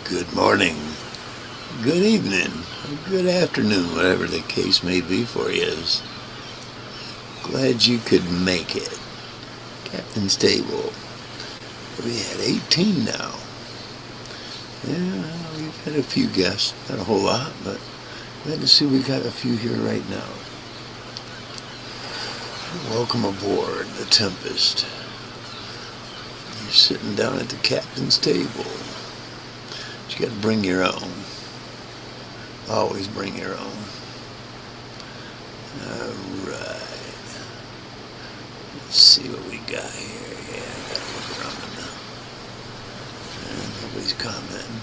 Good morning, good evening, or good afternoon, whatever the case may be for you. Is glad you could make it. Captain's Table. We had 18 now. Yeah, we've had a few guests, not a whole lot, but glad to see we got a few here right now. Welcome aboard the Tempest. You're sitting down at the captain's table. You got to bring your own. Always bring your own. Alright. Let's see what we got here. Yeah, I got to look around now. And nobody's commenting.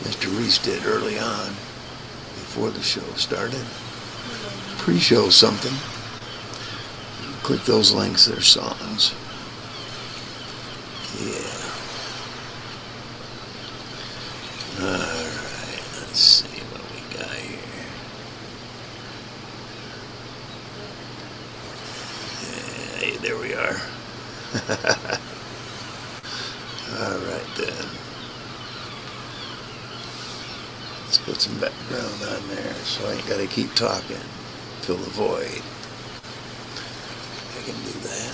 Mr. Reese did early on, before the show started. Pre-show something. Click those links, they're songs. Yeah. Alright, let's see what we got here. Hey, there we are. Alright then. Let's put some background on there so I ain't gotta keep talking. Fill the void. I can do that.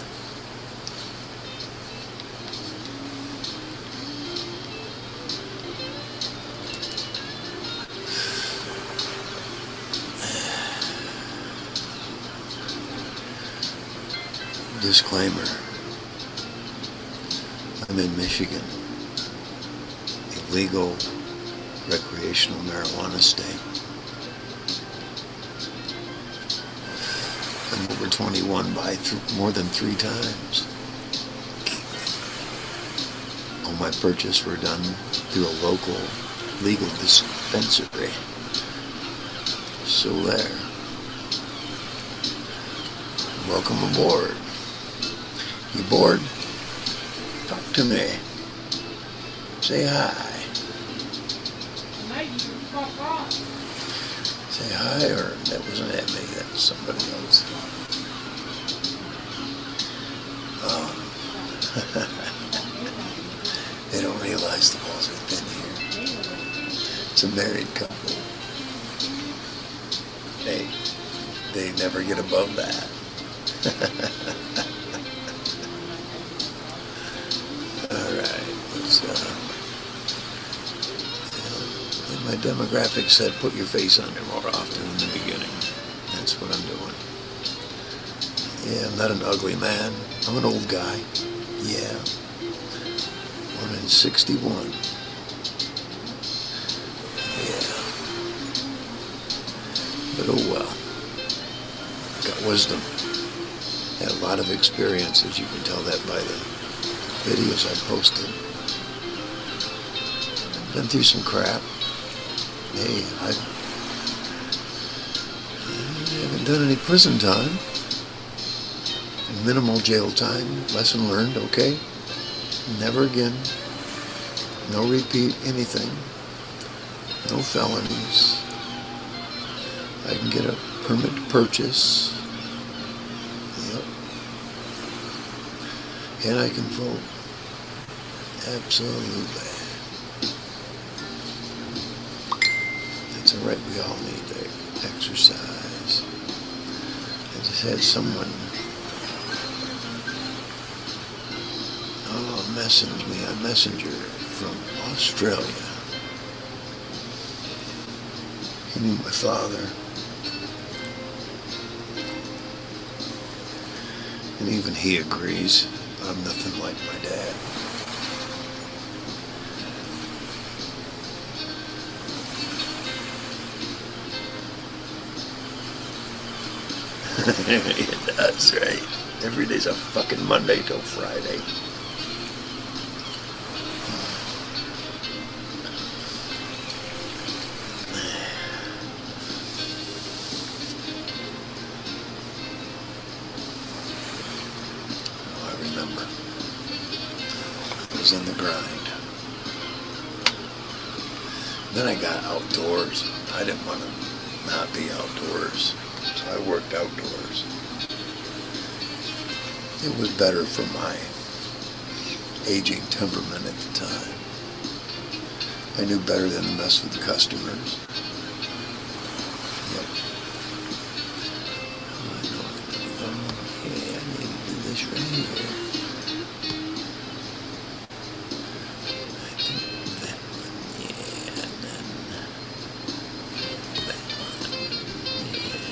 Disclaimer, I'm in Michigan, a legal recreational marijuana state. I'm over 21 by more than 3 times. All my purchases were done through a local legal dispensary. So there. Welcome aboard. You bored? Talk to me. Say hi. Say hi, or that wasn't at me, that was somebody else. Oh. They don't realize the balls have been here. It's a married couple. They never get above that. Alright, let's my demographic said put your face on there more often in the beginning. That's what I'm doing. Yeah, I'm not an ugly man. I'm an old guy. Yeah. Born in 61. Yeah. But oh well. Got wisdom. Had a lot of experiences. You can tell that by the videos I posted. Been through some crap. Hey, I haven't done any prison time. Minimal jail time. Lesson learned, okay? Never again. No repeat anything. No felonies. I can get a permit to purchase. Yep. And I can vote. Absolutely. That's alright, we all need to exercise. I just had someone message me on Messenger from Australia. He knew my father. And even he agrees I'm nothing like my dad. It does, right? Every day's a fucking Monday till Friday. Oh, I remember. I was in the grind. Then I got outdoors. I didn't want to not be outdoors. So I worked outdoors. It was better for my aging temperament at the time. I knew better than to mess with the customers. Yep. Okay, I need to do this right here. I think that one, yeah, and then that one, yeah.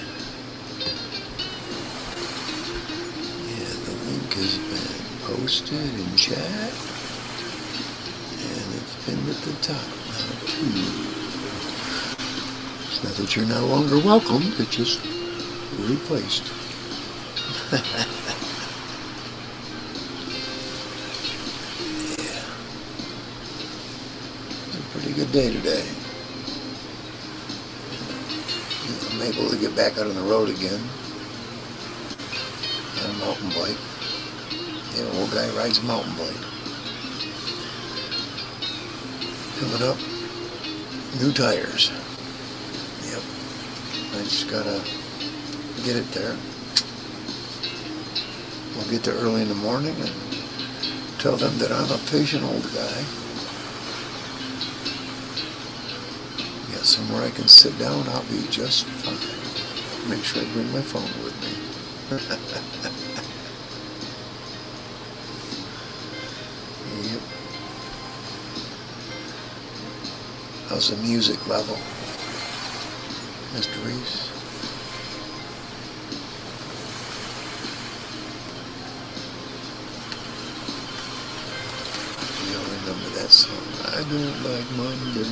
Yeah, the link has been posted in chat, and it's been at the top now too. It's not that you're no longer welcome, it's just replaced. Yeah. It's a pretty good day today. I'm able to get back out on the road again on a mountain bike. The old guy rides a mountain bike. Coming up, new tires. Yep. I just gotta get it there. We'll get there early in the morning and tell them that I'm a patient old guy. Got somewhere I can sit down, I'll be just fine. Make sure I bring my phone with me. Yep. How's the music level, Mr. Reese? You'll remember that song. I don't like Monday.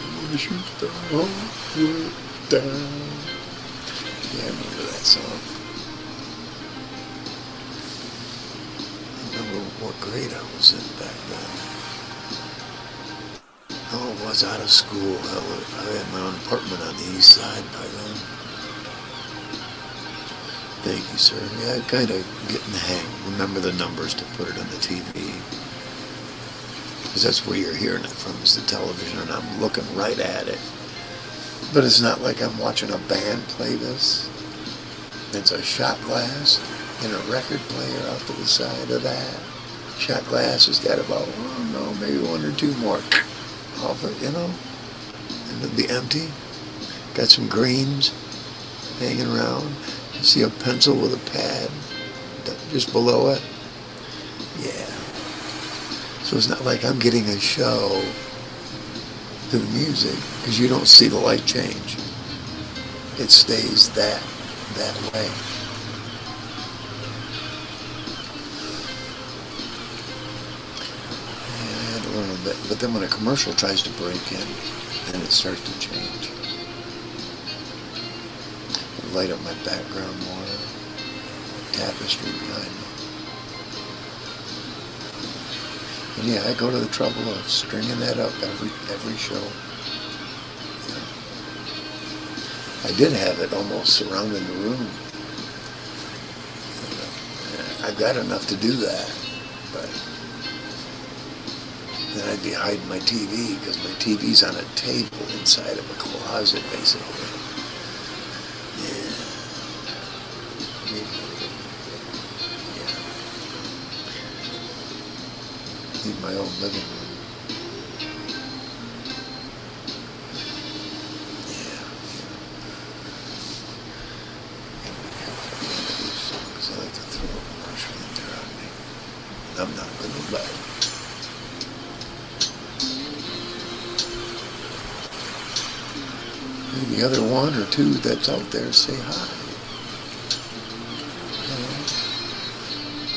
I'm gonna shoot the whole world down. Yeah, I remember that song. I remember what grade I was in back then. Oh, I was out of school. I had my own apartment on the east side by then. Thank you, sir. Yeah, I kind of getting the hang. Remember the numbers to put it on the TV. Because that's where you're hearing it from, is the television, and I'm looking right at it. But it's not like I'm watching a band play this. It's a shot glass and a record player off to the side of that. Shot glass has got about, oh no, maybe one or two more off it, you know, and it'll be empty. Got some greens hanging around. You see a pencil with a pad just below it. Yeah. So it's not like I'm getting a show to the music, because you don't see the light change. It stays that way. But then when a commercial tries to break in, then it starts to change. Light up my background more. Tapestry behind me. And yeah, I go to the trouble of stringing that up every show. Yeah. I did have it almost surrounding the room. I've got enough to do that, but then I'd be hiding my TV, because my TV's on a table inside of a closet, basically. Yeah. Need my own living room. Yeah. Because I like to throw a commercial in there on me. I'm not going to let it. The other one or two that's out there, say hi.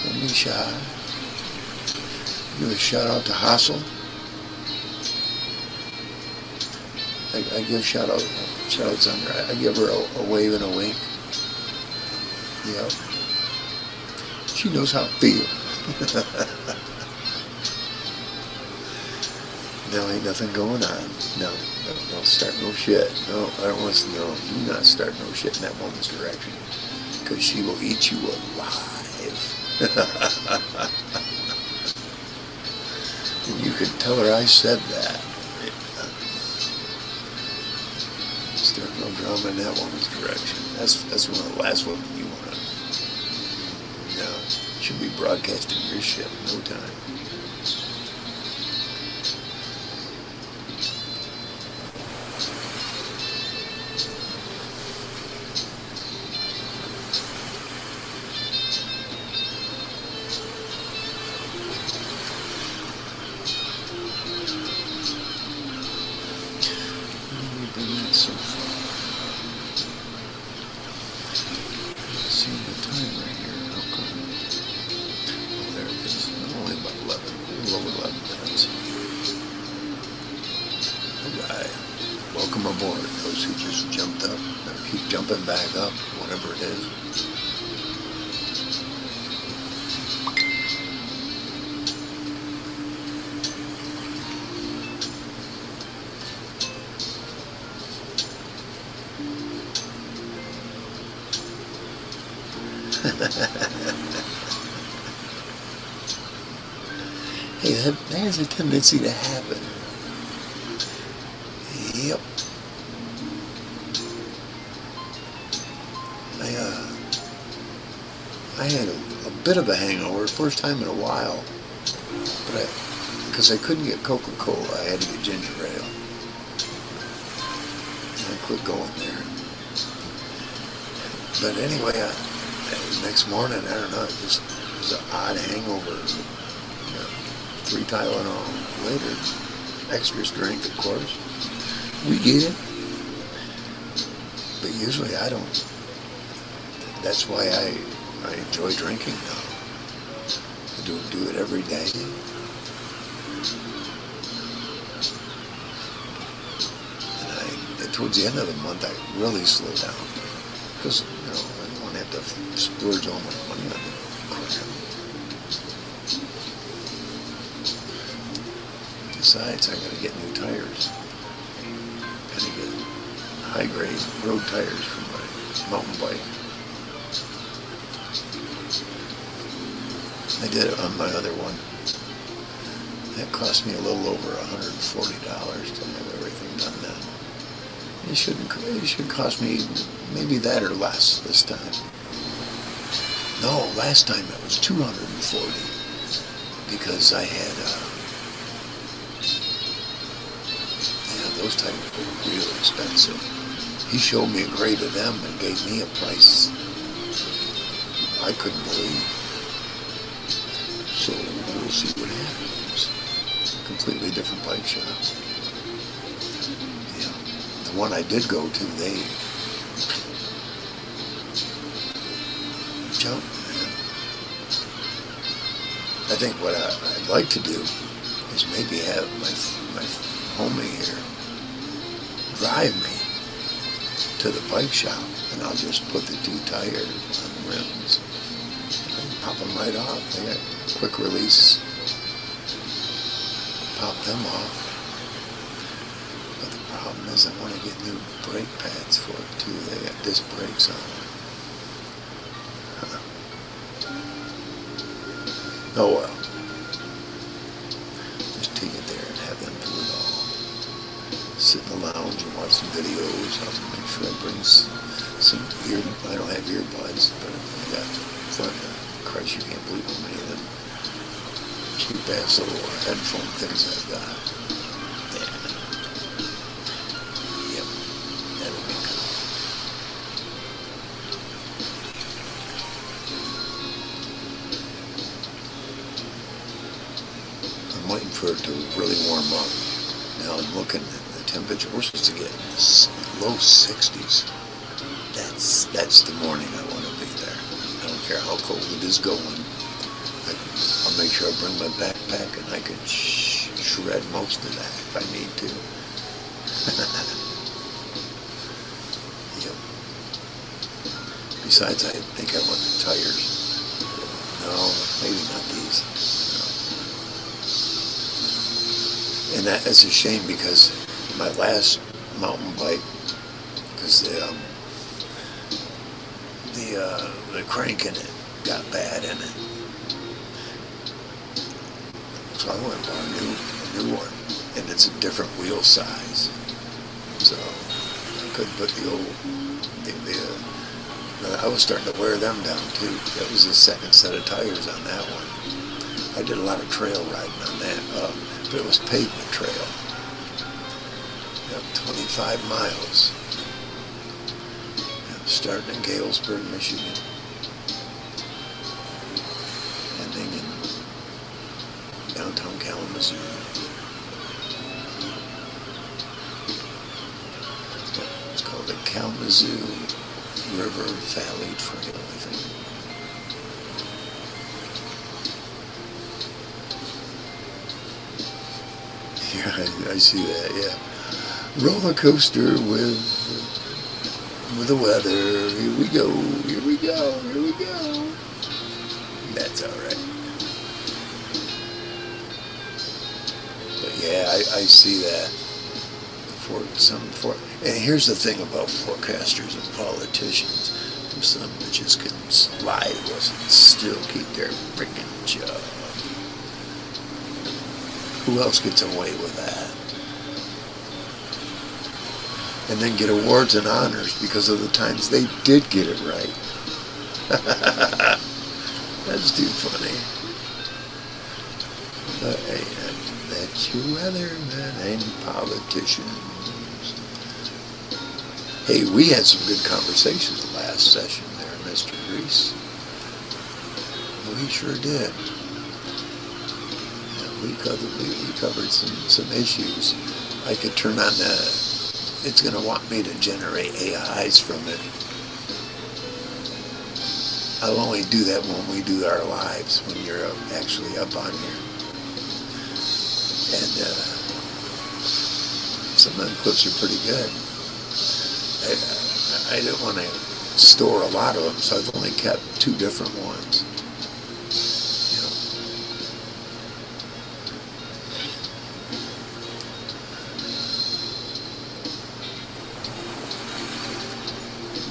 Don't be shy. Give a shout out to Hassel. I give shout outs on her. I give her a wave and a wink. Yep. She knows how to feel. Now ain't nothing going on. No, don't start no shit. No, I don't want to. No, do not start no shit in that woman's direction, because she will eat you alive. And you could tell her I said that. No drama in that woman's direction. That's one of the last women you want to. No, should be broadcasting your shit in no time. So far. Seeing the time right here. How come? Oh, there it is. Only about 11. A little over 11 minutes. Alright. Welcome aboard. Those who just jumped up. Or keep jumping back up. Whatever it is. Hey, that has a tendency to happen. Yep. I had a bit of a hangover, first time in a while, but because I couldn't get Coca-Cola, I had to get ginger ale. And I quit going there. But anyway, next morning, I don't know, it just was an odd hangover. 3 Tylenol later, extra strength, of course. We get it, but usually I don't. That's why I enjoy drinking now. I don't do it every day. And towards the end of the month, I really slow down because I don't want to have to splurge all my money on crap. Besides, I gotta get new tires. Gotta get high-grade road tires for my mountain bike. I did it on my other one. That cost me a little over $140 to have everything done then. It should cost me maybe that or less this time. No, last time it was $240 because I had those tires were real expensive. He showed me a grade of them and gave me a price I couldn't believe. So we'll see what happens. Completely different bike shop. Yeah. The one I did go to, they jumped, man. I think what I'd like to do is maybe have my homie here drive me to the bike shop, and I'll just put the 2 tires on the rims and pop them right off. They got quick release. Pop them off. But the problem is I want to get new brake pads for it too. They got disc brakes on them. Oh well. Just take it there and have them do it all. Sit in the lounge and watch some videos. I'll make sure I bring some ear. I don't have earbuds, but I got front. Christ, you can't believe how many of them cheap ass little headphone things I've got. Yeah. Yep. That'll be cool. I'm waiting for it to really warm up. Now I'm looking at the temperature. We're supposed to get in the low 60s. That's the morning I want to be there. I don't care how cold it is going. I'll make sure I bring my backpack and I can shred most of that if I need to. Yep. Besides, I think I want the tires. No, maybe not these. No. And that's a shame because my last mountain bike, because the crank in it got bad in it. So I went and bought a new one, and it's a different wheel size. So couldn't put the old, I was starting to wear them down too. That was the second set of tires on that one. I did a lot of trail riding on that, but it was pavement trail. Yep, 25 miles. Yep, starting in Galesburg, Michigan. Ending in downtown Kalamazoo. Yep, it's called the Kalamazoo River Valley Trail, I think. Yeah, I see that, yeah. Roller coaster with the weather. Here we go, here we go, here we go. That's alright. But yeah, I see that. And here's the thing about forecasters and politicians. Some bitches can lie to us and still keep their freaking job. Who else gets away with that? And then get awards and honors because of the times they did get it right. That's too funny. But hey, that's your weatherman and politicians. Hey, we had some good conversations last session there, Mr. Reese. We sure did. Yeah, we covered some issues. I could turn on it's going to want me to generate AIs from it. I'll only do that when we do our lives, when you're actually up on here. And some of them clips are pretty good. I didn't want to store a lot of them, so I've only kept 2 different ones.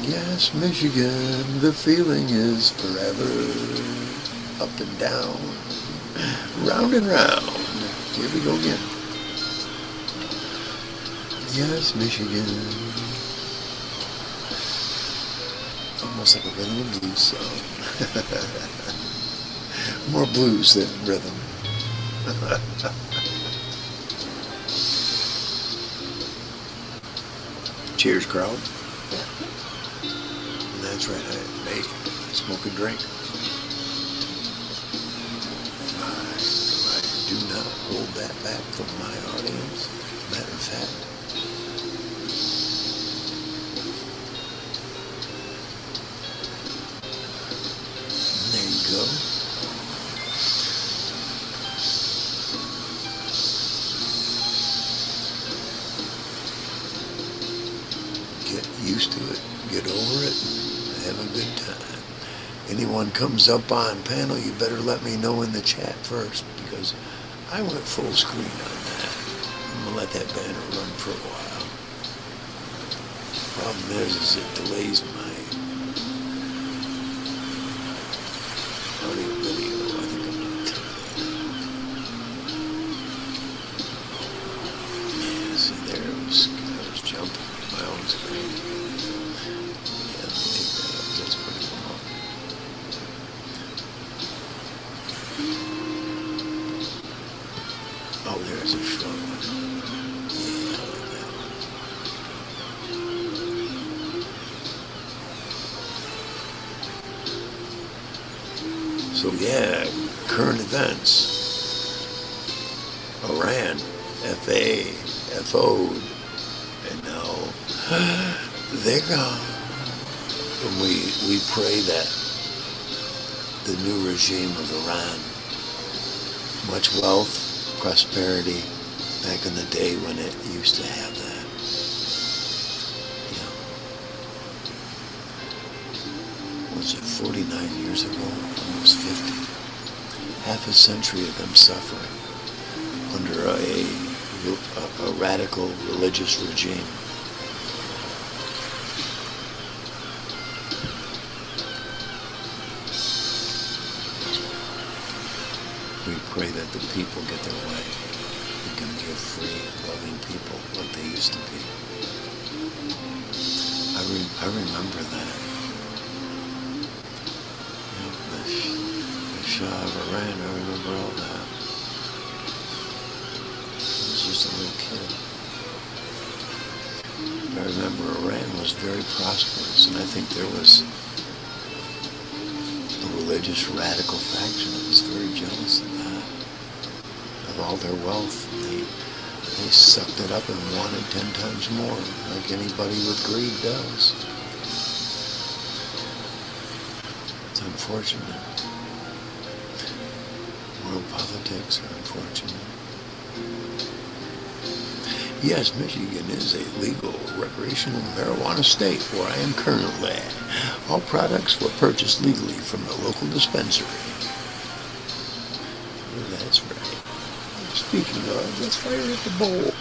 Yes, Michigan, the feeling is forever. Up and down, round and round. Here we go again. Yes, Michigan. Almost like a rhythm and blues song. More blues than rhythm. Cheers, crowd. That's right, hey, smoke and drink. I do not hold that back from my audience. Matter of fact, there you go. Get used to it, get over it, have a good time. Anyone comes up on panel, you better let me know in the chat first, because I went full screen on that. I'm going to let that banner run for a while. Problem is it delays my audio video. I think I'm going to take that out. Yeah, see there, I was jumping my own screen. Yeah, let me take that up. That's pretty long. Oh, there's a short one. Yeah, I like that one. So yeah, current events. Iran, FA, FO'd, and now they're gone. And we pray that the new regime of Iran, much wealth, prosperity, back in the day when it used to have that. You know, was it 49 years ago? Almost 50. Half a century of them suffering under a radical religious regime. We pray that the people get their way. We can be a free, loving people like they used to be. I remember that. Yep, the Shah of Iran, I remember all that. I was just a little kid. I remember Iran was very prosperous, and I think there was a religious radical faction that was very jealous of that, of all their wealth. They sucked it up and wanted 10 times more, like anybody with greed does. It's unfortunate. World politics are unfortunate. Yes, Michigan is a legal recreational marijuana state where I am currently. All products were purchased legally from the local dispensary. Oh, that's right. Speaking of, let's fire at the bowl.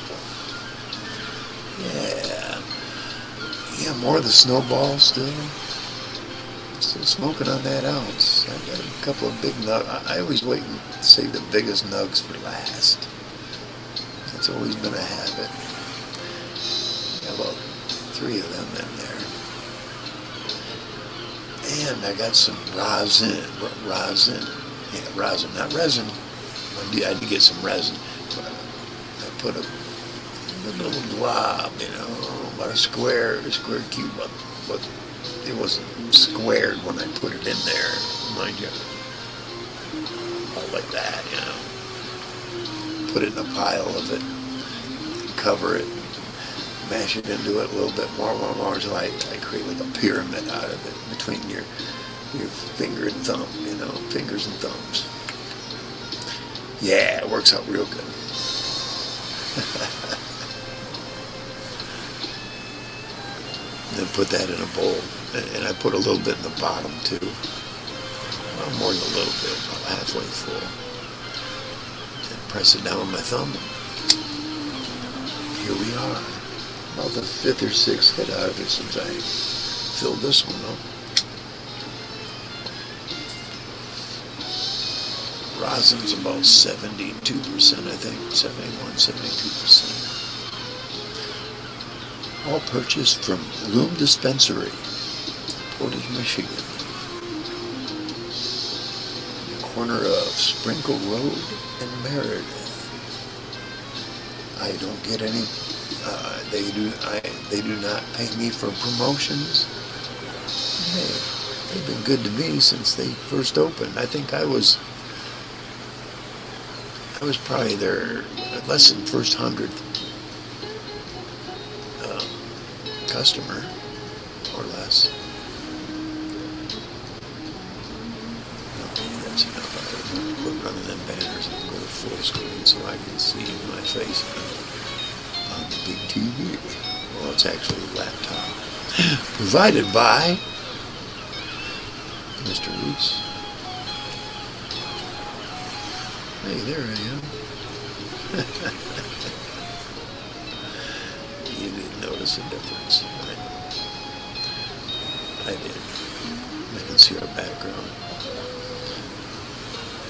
Yeah, more of the snowball still. Still smoking on that ounce. I got a couple of big nugs. I always wait and save the biggest nugs for last. It's always been a habit. Got about 3 of them in there. And I got some rosin. Yeah, rosin, not resin. I did get some resin. But I put a little glob, about a square cube, but it wasn't squared when I put it in there, mind you. About like that, Put it in a pile of it, cover it, mash it into it a little bit more until I create like a pyramid out of it between your finger and thumb, fingers and thumbs. Yeah, it works out real good. Then put that in a bowl, and I put a little bit in the bottom too. Well, more than a little bit, about halfway full. Press it down with my thumb. Here we are. About the 5th or 6th hit out of it since I filled this one up. Rosin's about 72%, I think. 71, 72%. All purchased from Loom Dispensary, Portage, Michigan. Corner of Sprinkle Road and Meredith. I don't get any. They do not pay me for promotions. Hey, they've been good to me since they first opened. I think I was probably their less than first 100th customer or less. That's enough. I'm going to quit running them banners and go to full screen so I can see my face on the big TV. Well, it's actually a laptop. Provided by Mr. Roots. Hey, there I am. You didn't notice a difference. I know. I did. I can see our background.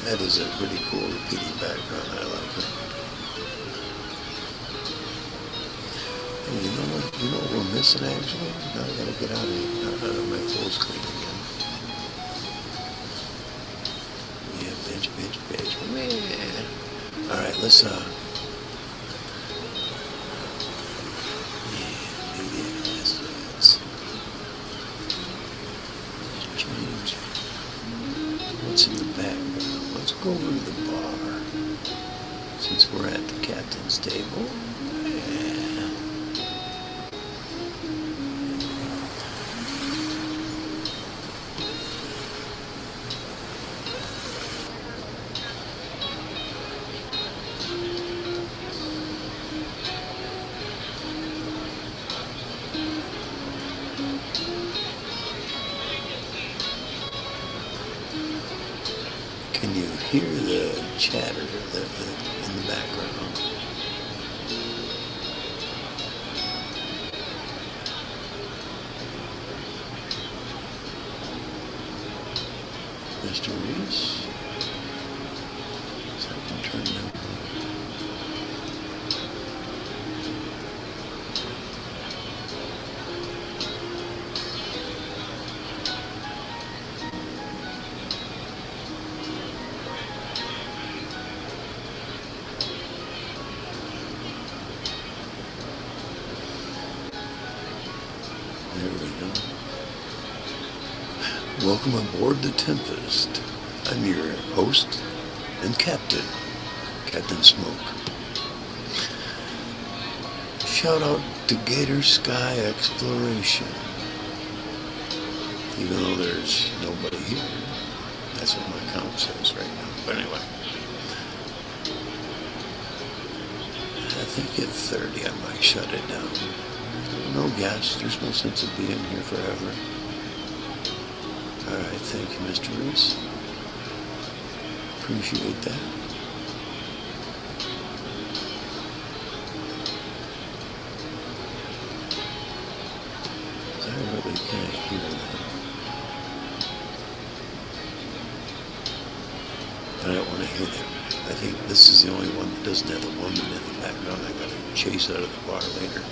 That is a pretty cool repeating background. I like it. Hey, you know what we're missing actually? Now I gotta get out of my full screen again. Yeah, bitch. Man. Alright, let's change what's in the background. Let's go over to the bar since we're at the captain's table. Yeah. Can you hear the chatter in the background? Mr. Reese? Something turned down. There we go. Welcome aboard the Tempest. I'm your host and captain, Captain Smoke. Shout out to Gator Sky Exploration. Even though there's nobody here. That's what my count says right now. But anyway. I think at 30 I might shut it down. No guests. There's no sense of being here forever. Alright, thank you, Mr. Reese. Appreciate that. I really can't hear that. I don't want to hear that. I think this is the only one that doesn't have a woman in the background. I gotta chase out of the bar later.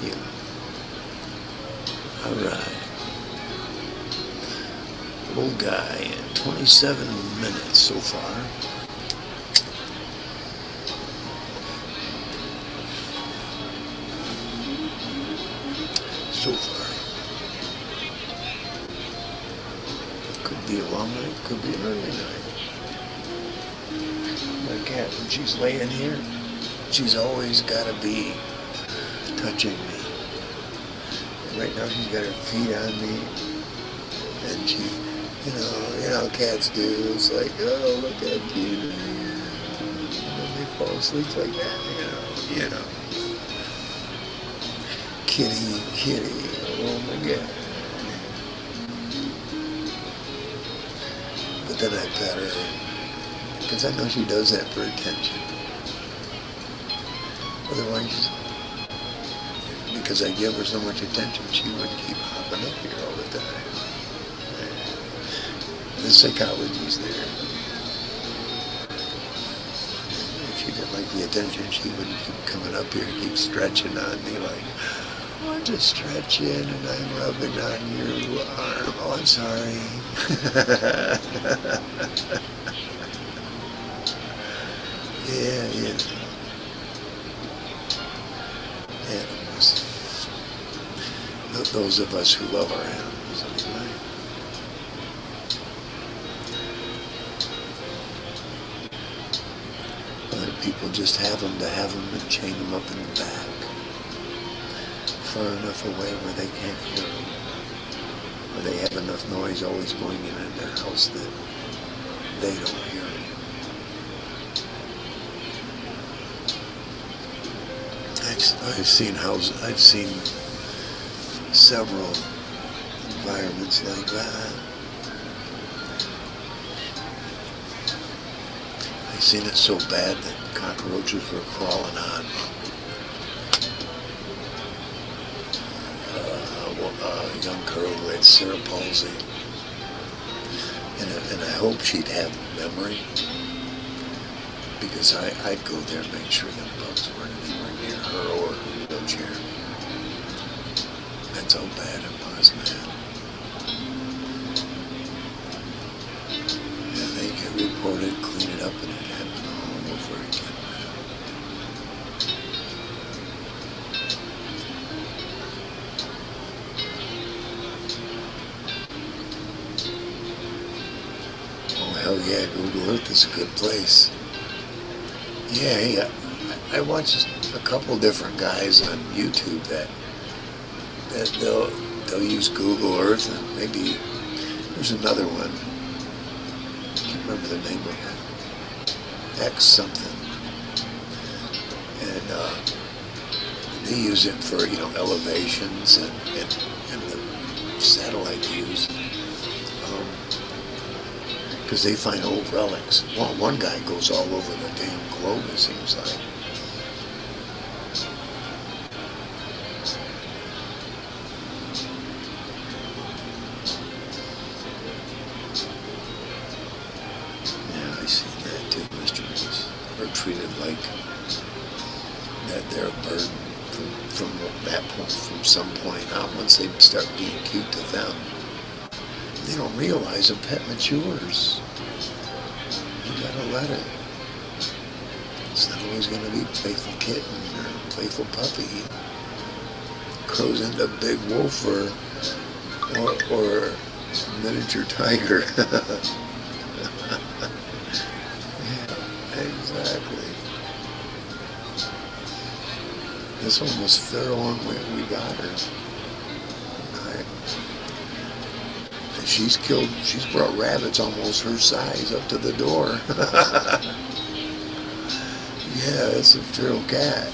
Yeah. Alright. Old guy, 27 minutes so far. So far. Could be a long night, could be an early night. My cat, when she's laying here, she's always got to be touching me. And right now she's got her feet on me, and she, you know how cats do. It's like, oh, look how cute I am. And then they fall asleep like that, you know. Kitty, kitty, oh my God. But then I pet her, because I know she does that for attention. Otherwise, because I give her so much attention, she would keep hopping up here all the time. The psychology's there. If she didn't like the attention, she would keep coming up here and keep stretching on me like, oh, I'm just stretching and I'm rubbing on your arm. Oh, I'm sorry. Yeah. Animals. Those of us who love our animals, anyway. Other people just have them to have them and chain them up in the back, far enough away where they can't hear them, or they have enough noise always going in their house that they don't hear them. I've seen several environments like that. I've seen it so bad that cockroaches were crawling on a young girl who had cerebral palsy. And I hope she'd have memory, because I'd go there and make sure them bugs weren't anywhere near her or her wheelchair. That's how bad it was, man. Yeah, they get reported, clean it up, and it happened all over again, man. Oh, hell yeah, Google Earth is a good place. Yeah, I watched a couple different guys on YouTube that they'll use Google Earth, and maybe there's another one. I can't remember the name of it. X something. And they use it for, elevations and the satellite views. Because they find old relics. Well, one guy goes all over the damn globe, it seems like. Yeah, I see that too, Mr. Reese. Are treated like that they're a burden from that point, from some point on. Once they start being cute to them, they don't realize a pet matures. You gotta let it. It's not always gonna be playful kitten or playful puppy. grows into a big wolf or a miniature tiger. Yeah, exactly. This one was feral and we got her. Okay. And she's brought rabbits almost her size up to the door. Yeah, it's a feral cat.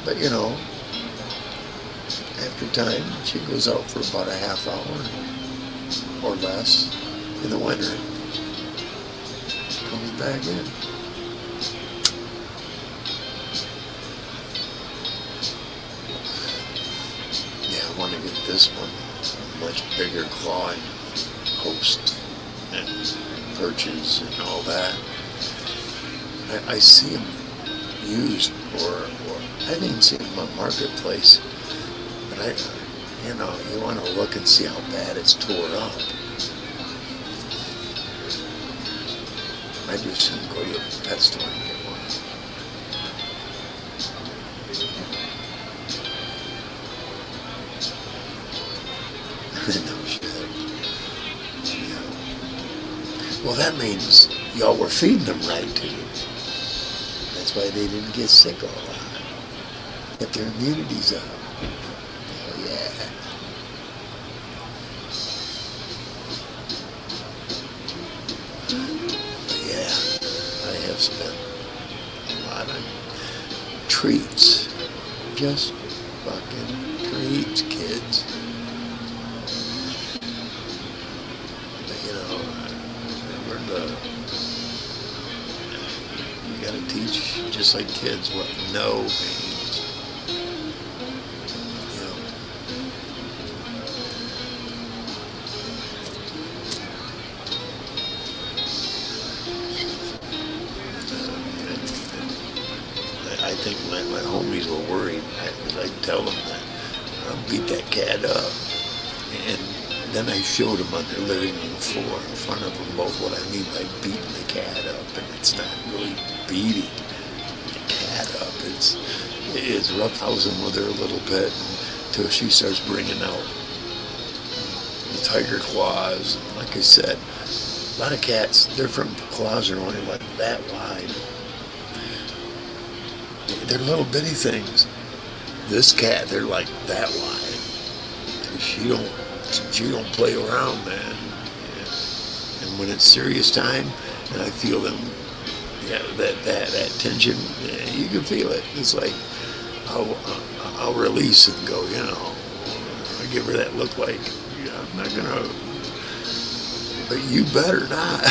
But you know, after time, she goes out for about a half hour or less in the winter. Comes back in. Yeah, I want to get this one. Much bigger clawing post and perches and all that. I see them used, or I didn't see them on Marketplace, but you want to look and see how bad it's tore up. I just soon go to the pet store and get one. No shit. Yeah. Well, that means y'all were feeding them right too. That's why they didn't get sick a lot. Get their immunities up. Oh yeah. But yeah, I have spent a lot on treats. Just fucking treats, kids. But you gotta teach, just like kids, what no means. You know. I think my homies were worried because I tell them that I'll beat that cat up, and then I showed them on their living room floor in front of them both what I mean by beating the cat up, and it's not really beating the cat up. It's roughhousing with her a little bit until she starts bringing out the tiger claws. Like I said, a lot of cats, their front claws are only like that wide. They're little bitty things. This cat, they're like that wide. She don't play around, man. Yeah. And when it's serious time, and I feel them, yeah, that tension, yeah, you can feel it. It's like I'll release and go, I give her that look like, yeah, I'm not gonna, but you better not.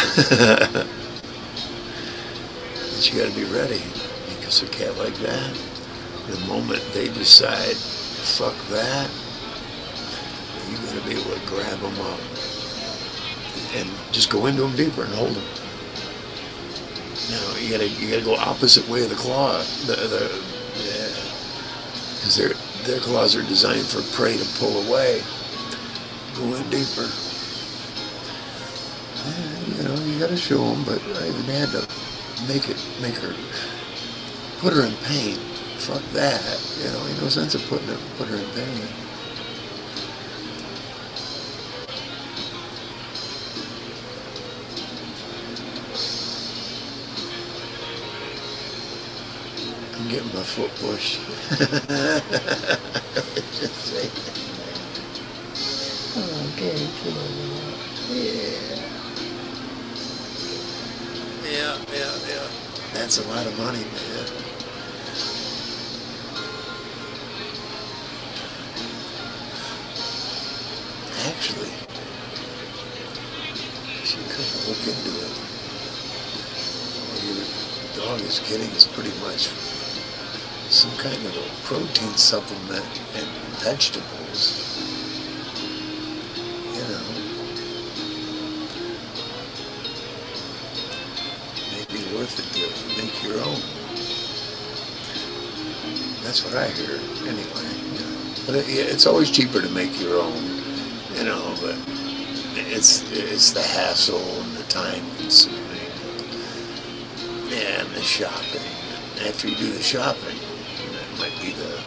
But you gotta be ready, because a cat like that, the moment they decide, fuck that, you gotta be able to grab them up and just go into them deeper and hold them. You gotta go opposite way of the claw. Because their claws are designed for prey to pull away. Go in deeper. You gotta show them, but I even had to make her, put her in pain. Fuck that. Ain't no sense of put her in pain. I'm getting my foot pushed. Just say that. Okay, get over that. Yeah. That's a lot of money, man. Actually, she could look into it. What your dog is getting is pretty much some kind of a protein supplement and vegetables. Maybe worth it to make your own. That's what I hear, anyway. But it's always cheaper to make your own. But it's the hassle and the time consuming, and the shopping. And after you do the shopping, that might be the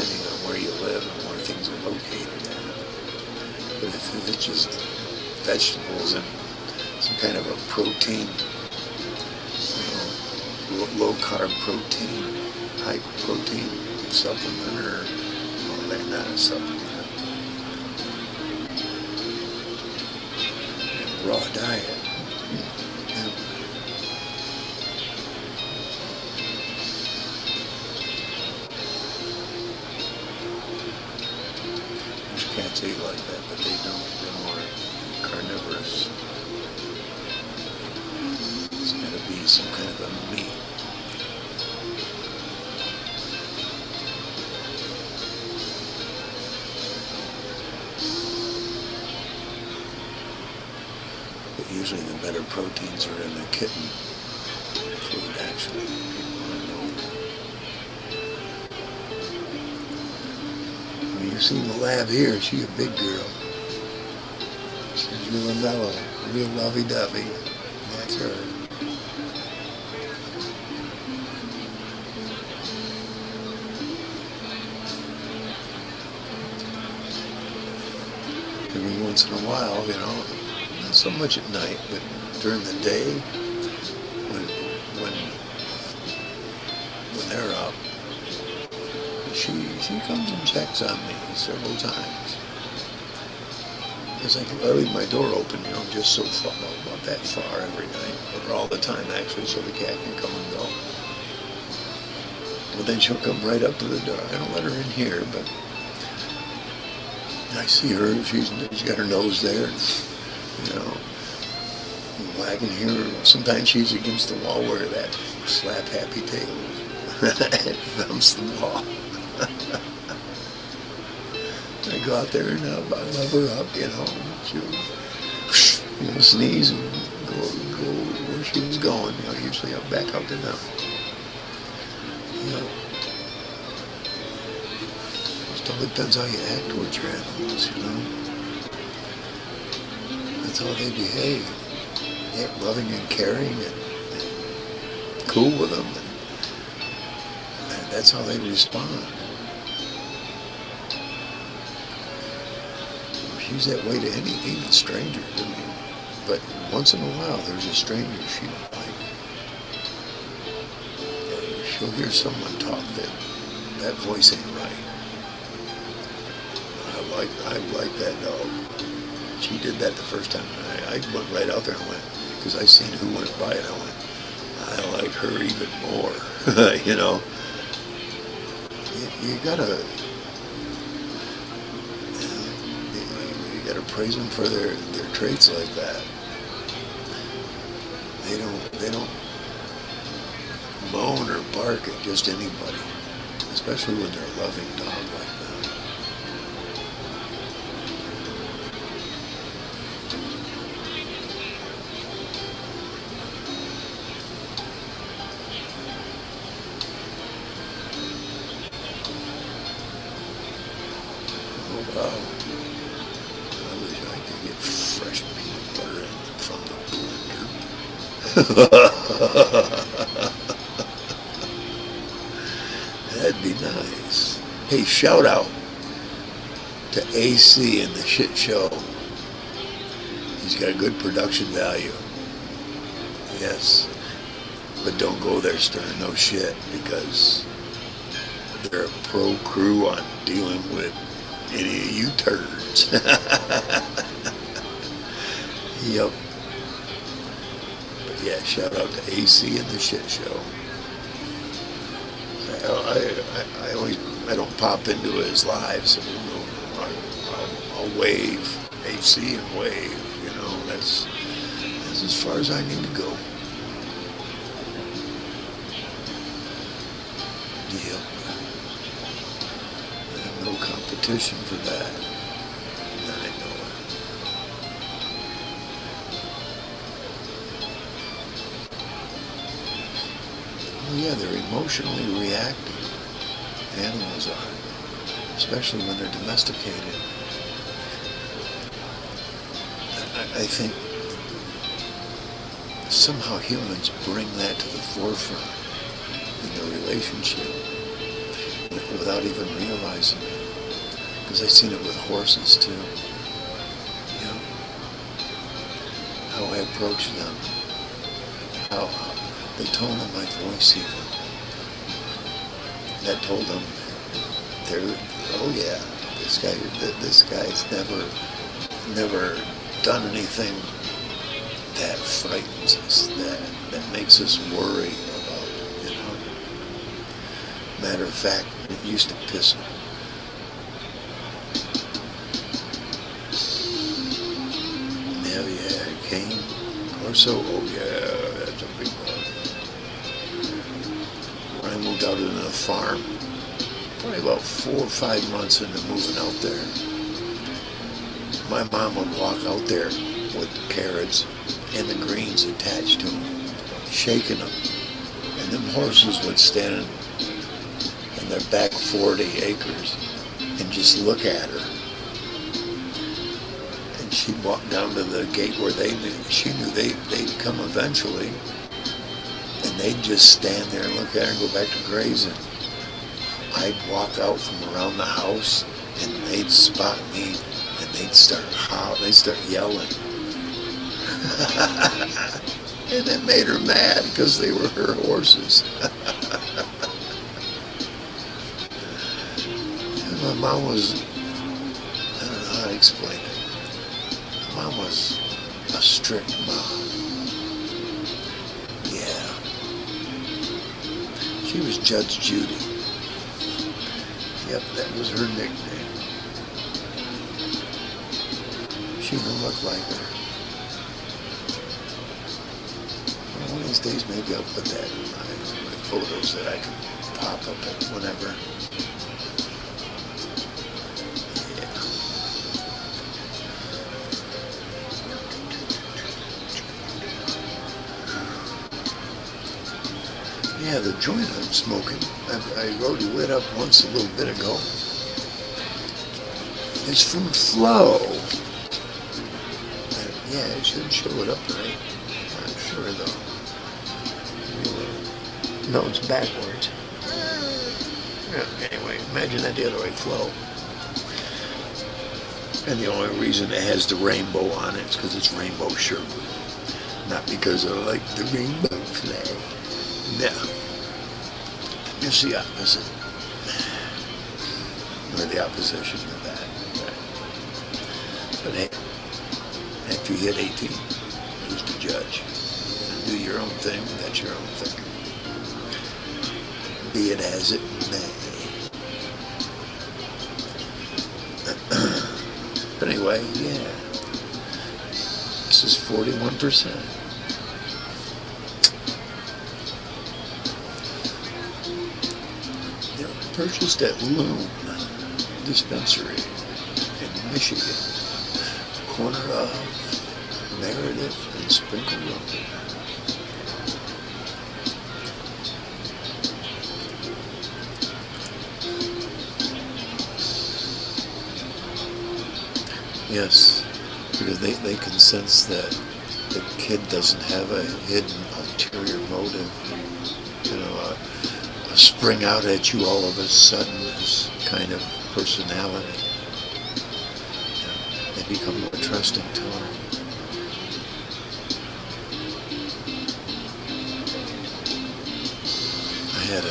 depending on where you live and where things are located at. But if it's just vegetables and some kind of a protein, low carb protein, high protein supplement, or well, they're not a supplement, and raw diet. Yeah. Most cats eat like that, but they don't. They're more carnivorous. It's got to be some kind of a meat. But usually the better proteins are in the kitten food, actually. Well, you've seen the lab here. She's a big girl. She's real mellow, real lovey-dovey. That's her. Every once in a while, not so much at night, but during the day, when they're up, she comes and checks on me several times. Because I leave my door open, just so far, about that far every night, or all the time actually, so the cat can come and go. But then she'll come right up to the door. I don't let her in here, but I see her. She's got her nose there, wagging here. Sometimes she's against the wall where that slap happy tail thumps the wall. I go out there and I love her up, she'll sneeze and go where she was going. Usually I'm back out there now. It all depends how you act towards your animals, That's how they behave. Yeah, loving and caring and cool with them. And that's how they respond. She's that way to even strangers. But once in a while, there's a stranger she don't like. She'll hear someone talk that voice ain't right. I like that dog. She did that the first time. I went right out there and went, because I seen who went by it. I went, I like her even more. You gotta praise them for their traits like that. They don't moan or bark at just anybody, especially when they're a loving dog like that. Oh wow. I wish I could get fresh peanut butter from the blender. That'd be nice. Hey, shout out to AC in the shit show. He's got good production value. Yes. But don't go there stirring no shit, because they're a pro crew on dealing with any of you turds. Yep. But yeah, shout out to AC in the shit show. I don't pop into his live, so I'll wave AC and wave. That's as far as I need to go. Yep. I have no competition for that. I know it. Oh yeah, they're emotionally reactive. Animals are, especially when they're domesticated. I think somehow humans bring that to the forefront in the relationship. without even realizing it. Because I've seen it with horses too. You know, how I approach them, how the tone of my voice even. That told them, oh yeah, this guy's never done anything that frightens us, that makes us worry about, you know. Matter of fact, it used to piss him. Yeah, Cane, Corso, oh yeah, that's a big one. When I moved out into the farm, probably about 4 or 5 months into moving out there, my mom would walk out there with the carrots and the greens attached to them, shaking them. And them horses would stand in their back 40 acres and just look at her. And she'd walk down to the gate where she knew they'd come eventually. And they'd just stand there and look at her and go back to grazing. I'd walk out from around the house and they'd spot me and they'd start yelling. And it made her mad because they were her horses. And my mom was, I don't know how to explain it. My mom was a strict mom. Yeah. She was Judge Judy. Yep, that was her nickname. She even looked like her. Well, one of these days, maybe I'll put that in my photos that I can pop up at whenever. Yeah, the joint I'm smoking, I already lit up once a little bit ago. It's from Flow. Yeah, it should show it up right. I'm sure though. No, it's backwards. Yeah, anyway, imagine that the other way, Flow. And the only reason it has the rainbow on it is because it's rainbow sugar. Not because I like the rainbow flag. No. It's the opposite. Or the opposition of that. But hey, after you hit 18, who's to judge? Do your own thing, that's your own thing. Be it as it may. But anyway, yeah. This is 41%. Purchased at Loom Dispensary in Michigan, corner of Meredith and Sprinkle Road. Yes, because they can sense that the kid doesn't have a hidden ulterior motive, you know, a spring out at you all of a sudden this kind of personality. You know, they become more trusting to her. I had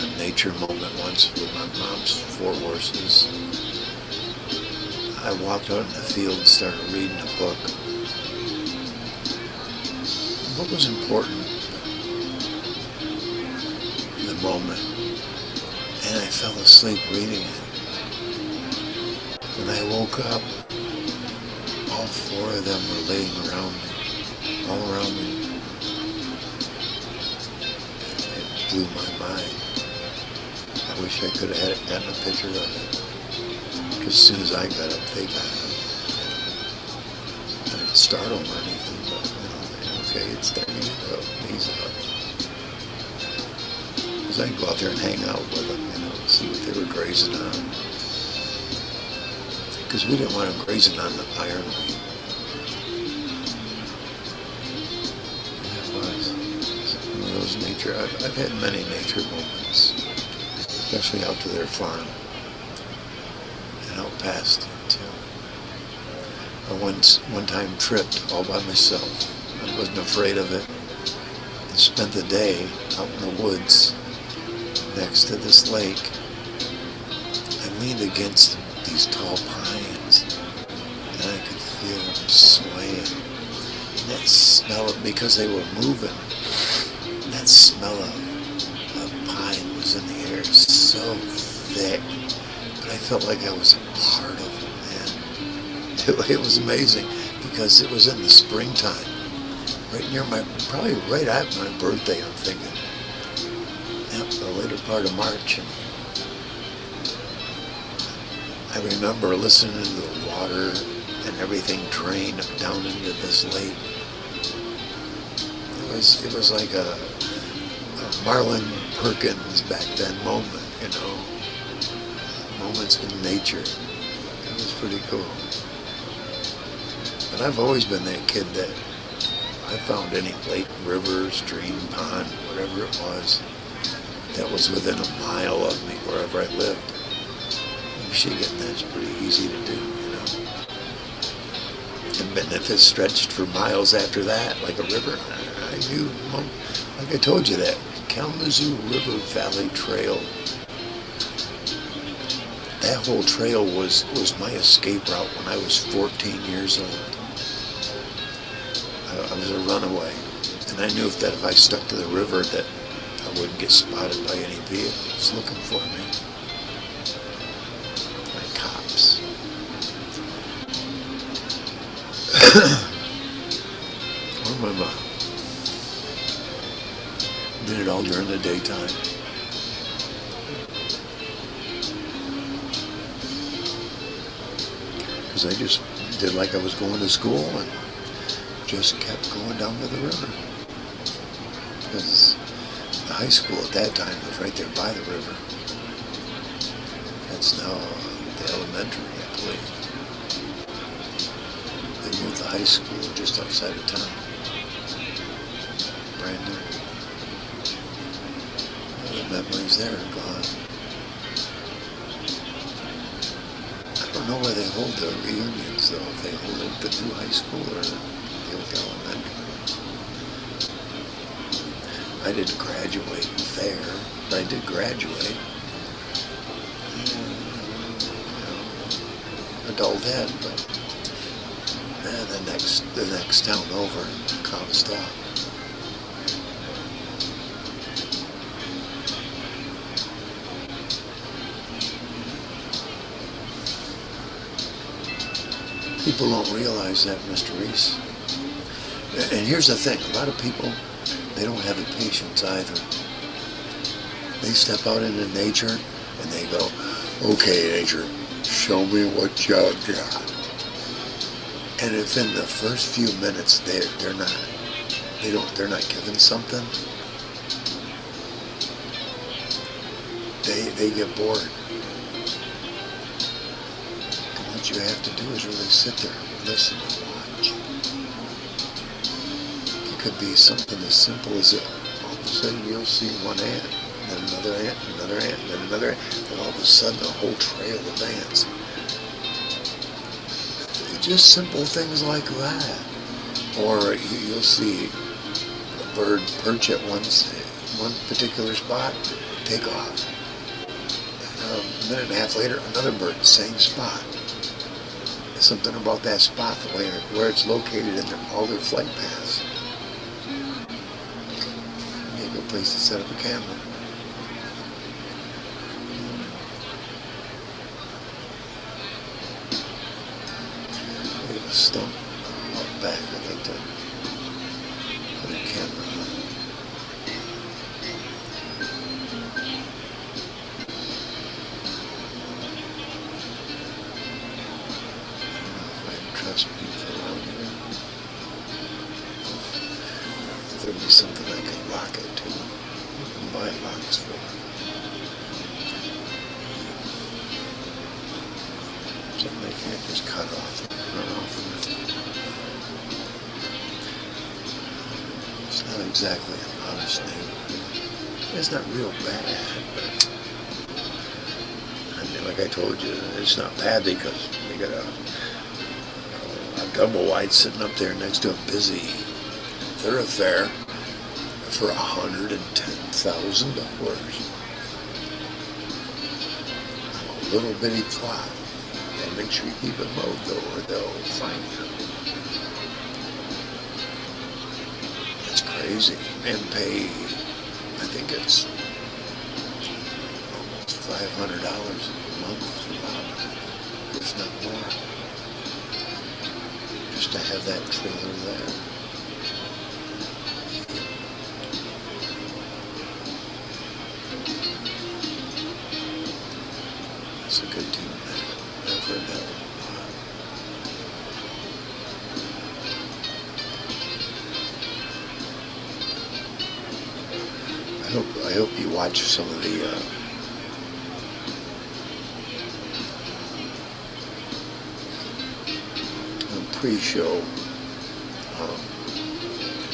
a nature moment once with my mom's 4 horses. I walked out in the field and started reading a book. The book was important in the moment, and I fell asleep reading it. When I woke up, all 4 of them were laying around me, all around me. It blew my mind. I wish I could have gotten a picture of it. As soon as I got up, they got up. I didn't startle them or anything, but, okay, it's time to get up. He's up. Because I can go out there and hang out with them, see what they were grazing on. Because we didn't want them grazing on the ironweed. It was one of those nature, I've had many nature moments. especially out to their farm and out past it too. I one time tripped all by myself. I wasn't afraid of it. I spent the day out in the woods next to this lake. I leaned against these tall pines and I could feel them swaying. And that smell of, because they were moving, that smell of pine was in the air so thick, but I felt like I was a part of it, man. It was amazing because it was in the springtime, right near probably right at my birthday, I'm thinking. Yep, the later part of March. And I remember listening to the water and everything drain down into this lake. It was like a Marlon Perkins back then moment, you know, moments with nature. It was pretty cool. But I've always been that kid that I found any lake, river, stream, pond, whatever it was, that was within a mile of me, wherever I lived. In Michigan, that's pretty easy to do, you know. And if it stretched for miles after that, like a river, I knew, like I told you, that Kalamazoo River Valley Trail, that whole trail was my escape route when I was 14 years old. I was a runaway, and I knew that if I stuck to the river that I wouldn't get spotted by any vehicles looking for me. Like cops. Or my mom. Did it all during the daytime. Because I just did like I was going to school and just kept going down to the river. Because the high school at that time was right there by the river. That's now the elementary, I believe. They moved the high school just outside of town. Brand new. The memories there are gone. I don't know where they hold the reunions though, if they hold it at the new high school or the old elementary. I didn't graduate there, but I did graduate. Adult ed, but the next town over, Comstock. People don't realize that, Mr. Reese. And here's the thing, a lot of people, they don't have the patience either. They step out into nature and they go, okay, nature, show me what you got. And if in the first few minutes they're not given something, they get bored. What you have to do is really sit there and listen and watch. It could be something as simple as it. All of a sudden you'll see one ant, then another ant, another ant, then another ant, and all of a sudden a whole trail of ants. Just simple things like that. Or you'll see a bird perch at one particular spot, take off. A minute and a half later, another bird, same spot. Something about that spot, the way where it's located in all their flight paths. Maybe a place to set up a camera. We have a stump out back. I'd like to put a camera on. People around here. There'd be something I could lock it to. Buy locks for. Something they can't just cut off and run off with. It's not exactly an honest neighborhood. It's not real bad, but And like I told you, it's not bad because they got a double wide sitting up there next to a busy thoroughfare for $110,000. A little bitty plot. And make sure you keep it mowed though, or they'll find you. It's crazy. And pay, I think it's almost $500 a month, if not more, just to have that trailer there. It's a good tune, man. I've heard that one a lot. I hope you watch some of the pre-show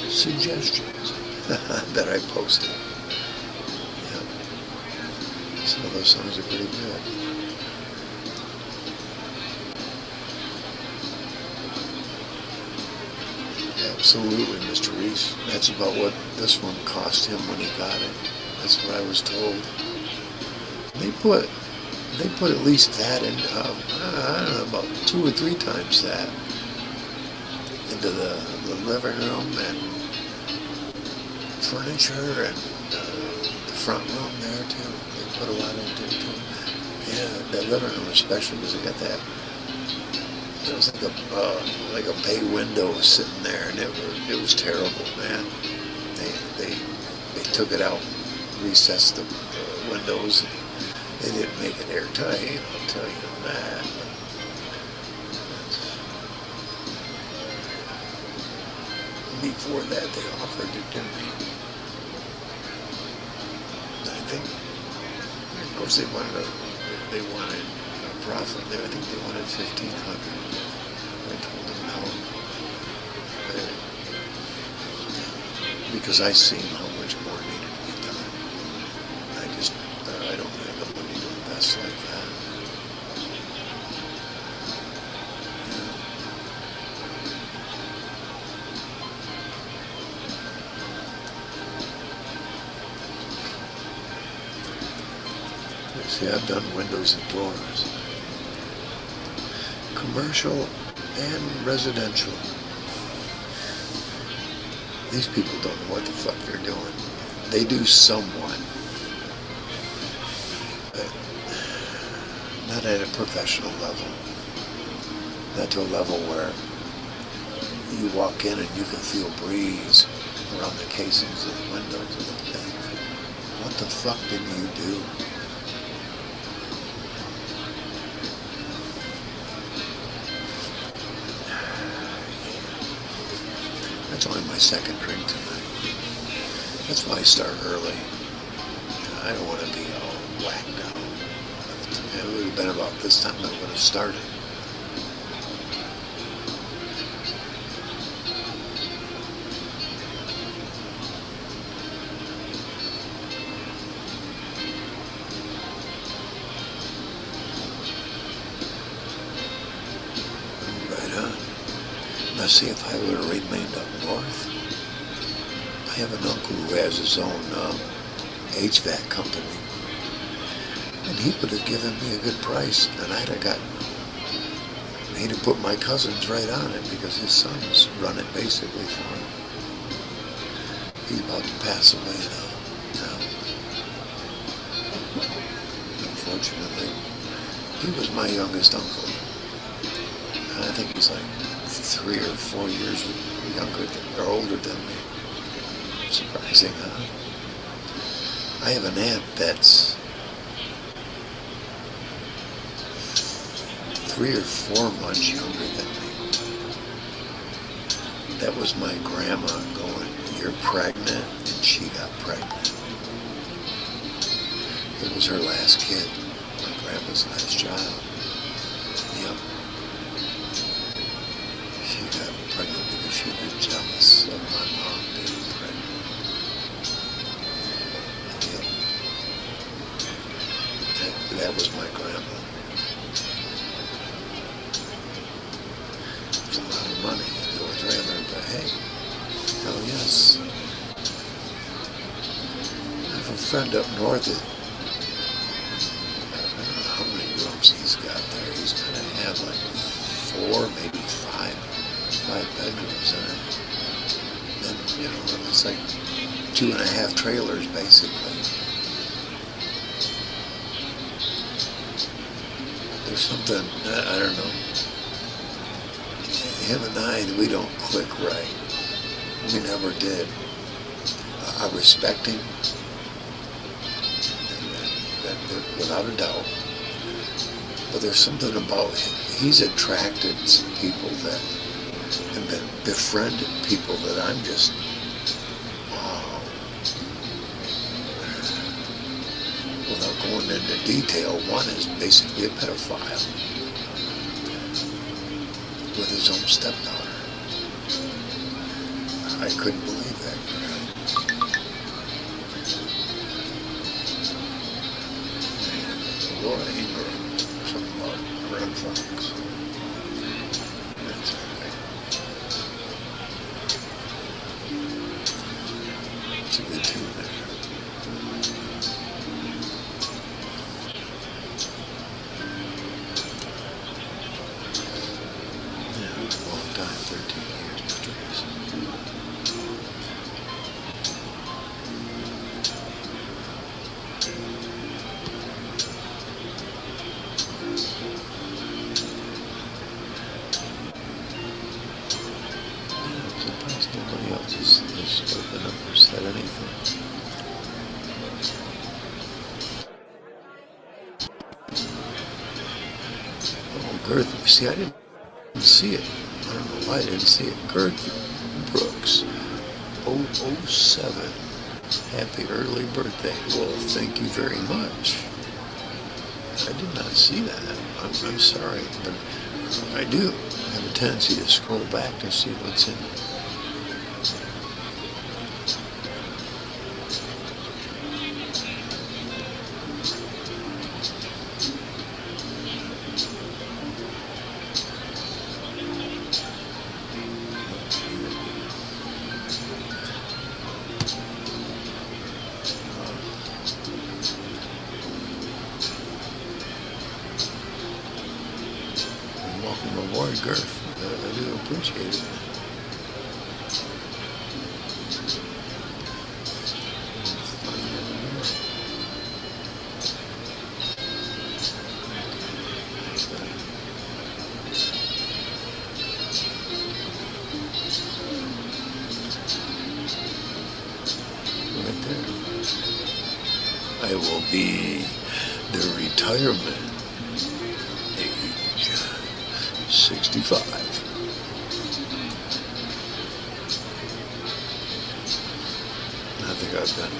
suggestions that I posted. Yeah. Some of those songs are pretty good. Absolutely, Mr. Reese. That's about what this one cost him when he got it. That's what I was told. They put at least that in, I don't know, about 2 or 3 times that into the living room and furniture and the front room there too. They put a lot into it too. Yeah, that living room especially because they got that. It was like a bay window sitting there, and it was terrible, man. They took it out, recessed the windows. They didn't make it airtight. I'll tell you that. Before that, they offered it to me. I think, of course, they wanted a profit there. I think they wanted $1,500. I told them no, because I seen how much more needed to be done. I don't have the money to invest like that. Yeah. See, I've done windows and doors. Commercial and residential. These people don't know what the fuck they're doing. They do somewhat, but not at a professional level. Not to a level where you walk in and you can feel breeze around the casings of the windows and the things. What the fuck did you do? That's only my second drink tonight. That's why I start early. I don't want to be all whacked out. It would have been about this time I would have started. Right on. Now see, if I would have remained up north, I have an uncle who has his own HVAC company, and he would have given me a good price, and he'd have put my cousins right on it because his sons run it basically for him. He's about to pass away now. Unfortunately, he was my youngest uncle. I think he's like 3 or 4 years younger or older than me. Surprising, huh? I have an aunt that's 3 or 4 months younger than me. That was my grandma going, "You're pregnant," and she got pregnant. It was her last kid, my grandma's last child. Yep. She got pregnant because she was jealous of my mom being pregnant. Yep. that was my grandma. It's a lot of money. I would rather, but hey, oh yes. I have a friend up north that, I don't know how many rooms he's got there. He's going to have like 4, maybe 5 bedrooms in it. And, you know, it's like 2.5 trailers basically. There's something, I don't know. Him and I, we don't click right. We never did. I respect him, without a doubt. But there's something about him. He's attracted some people that, and befriended people that I'm just, wow. Without going into detail, one is basically a pedophile with his own stepdaughter. I couldn't believe that. And Laura Ingram, something about Red Fox. That's all right. It's a good tune there. Yeah, it's a long time, 13 years, Patrice. Surprised nobody else has spoken up or said anything. Oh, Girth, see, I didn't see it. I don't know why I didn't see it. Girth Brooks, 007. Happy early birthday. Well, thank you very much. I did not see that. I'm sorry, but I do have a tendency to scroll back to see what's in it. Welcome aboard, Girth. I do appreciate it. Right there. I will be the retirement age, 65. I think I've been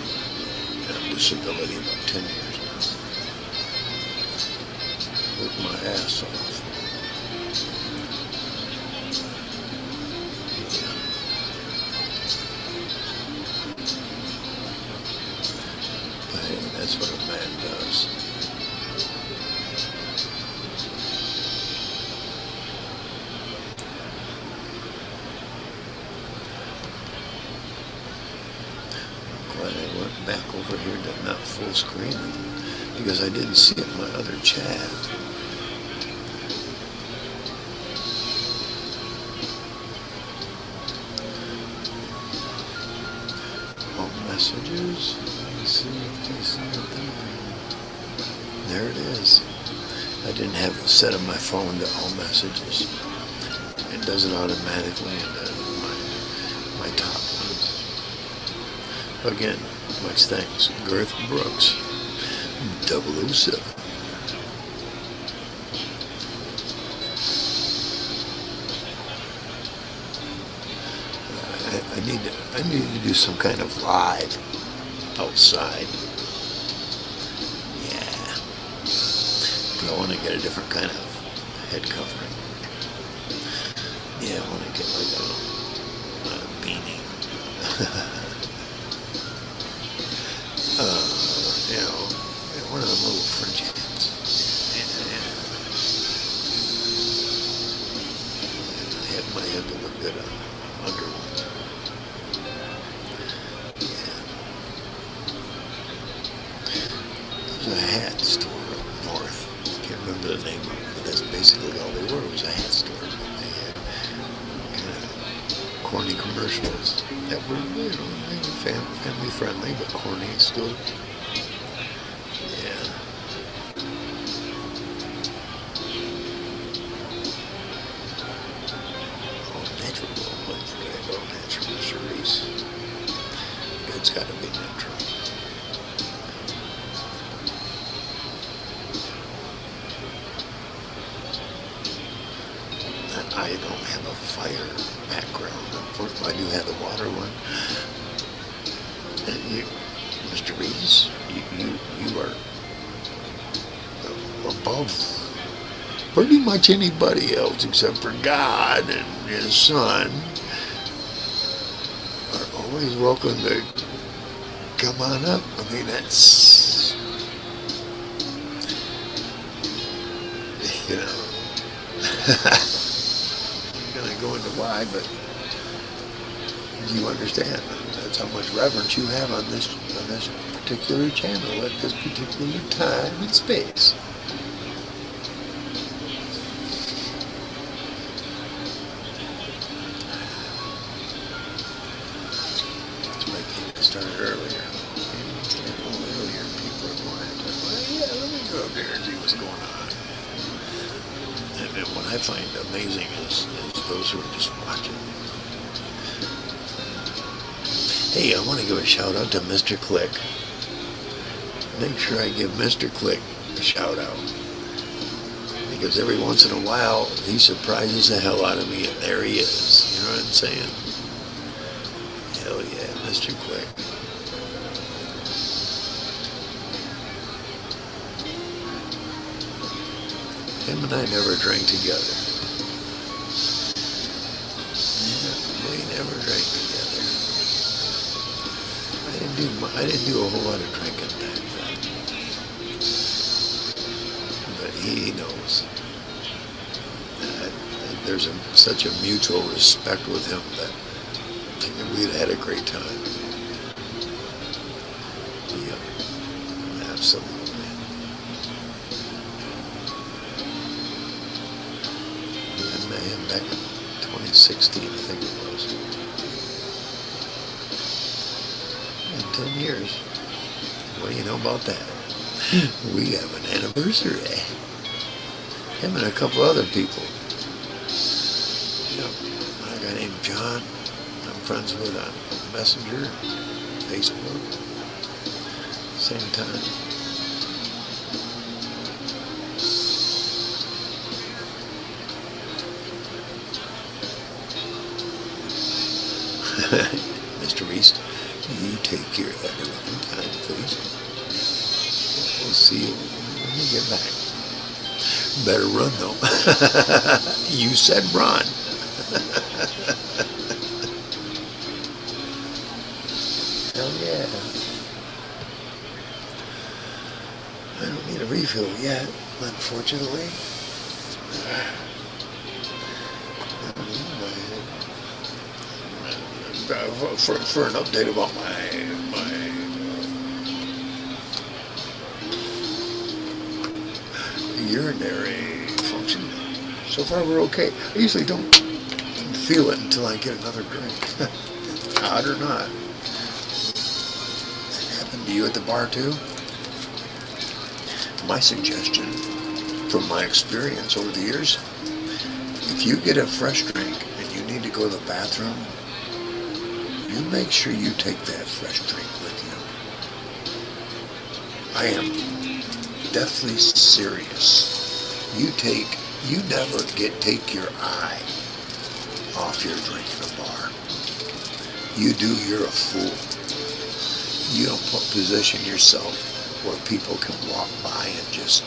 on disability about 10 years now. Worked my ass off. Yeah. But hey, that's what a man does. Glad I went back over here to not full screen it, because I didn't see it in my other chat. All messages. Let's see if they see it there. There it is. I didn't have it set on my phone to all messages. It does it automatically into my top ones. Again, much thanks. Girth Brooks, 007. I need to do some kind of live outside. Yeah. But I want to get a different kind of head covering. Yeah, I want to get like a beanie. You know, one of them little fringe hats. might have to look good under one. Yeah. There's a hat store up north. Can't remember the name of it, but that's basically all they were. It was a hat store. They had kind of corny commercials that were, family friendly, but corny still. Yeah. Oh, natural. Natural mysteries. It's got to be natural. I don't have a fire background. Unfortunately, I do have the water one. And you, Mr. Reese, you are above pretty much anybody else except for God and His Son. Are always welcome to come on up. I mean, that's, you know. Going to go into why, but you understand that's how much reverence you have on this particular channel at this particular time and space. That's why I started earlier. Earlier, people are going to, well, yeah, let me go up there and see what's going on. And what I find amazing is those who are just watching. Hey, I want to give a shout out to Mr. Click. Make sure I give Mr. Click a shout out. Because every once in a while, he surprises the hell out of me, and there he is. You know what I'm saying? Hell yeah, Mr. Click. Him and I never drank together. Yeah, we never drank together. I didn't do a whole lot of drinking back then. But he knows. There's such a mutual respect with him that we'd had a great time. Yep, absolutely. Back in 2016, I think it was. In 10 years. What do you know about that? We have an anniversary. Him and a couple other people. Yep. A guy named John, I'm friends with on Messenger, Facebook. Same time. Mr. Reese, you take care of that in time, please. We'll see you when you get back. Better run, though. You said run. Hell yeah. I don't need a refill yet, unfortunately. For an update about my urinary function, so far we're okay. I usually don't feel it until I get another drink. Odd or not. That happened to you at the bar too? My suggestion, from my experience over the years, if you get a fresh drink and you need to go to the bathroom, you make sure you take that fresh drink with you. I am deathly serious. You never take your eye off your drink in a bar. You do, you're a fool. You don't position yourself where people can walk by and just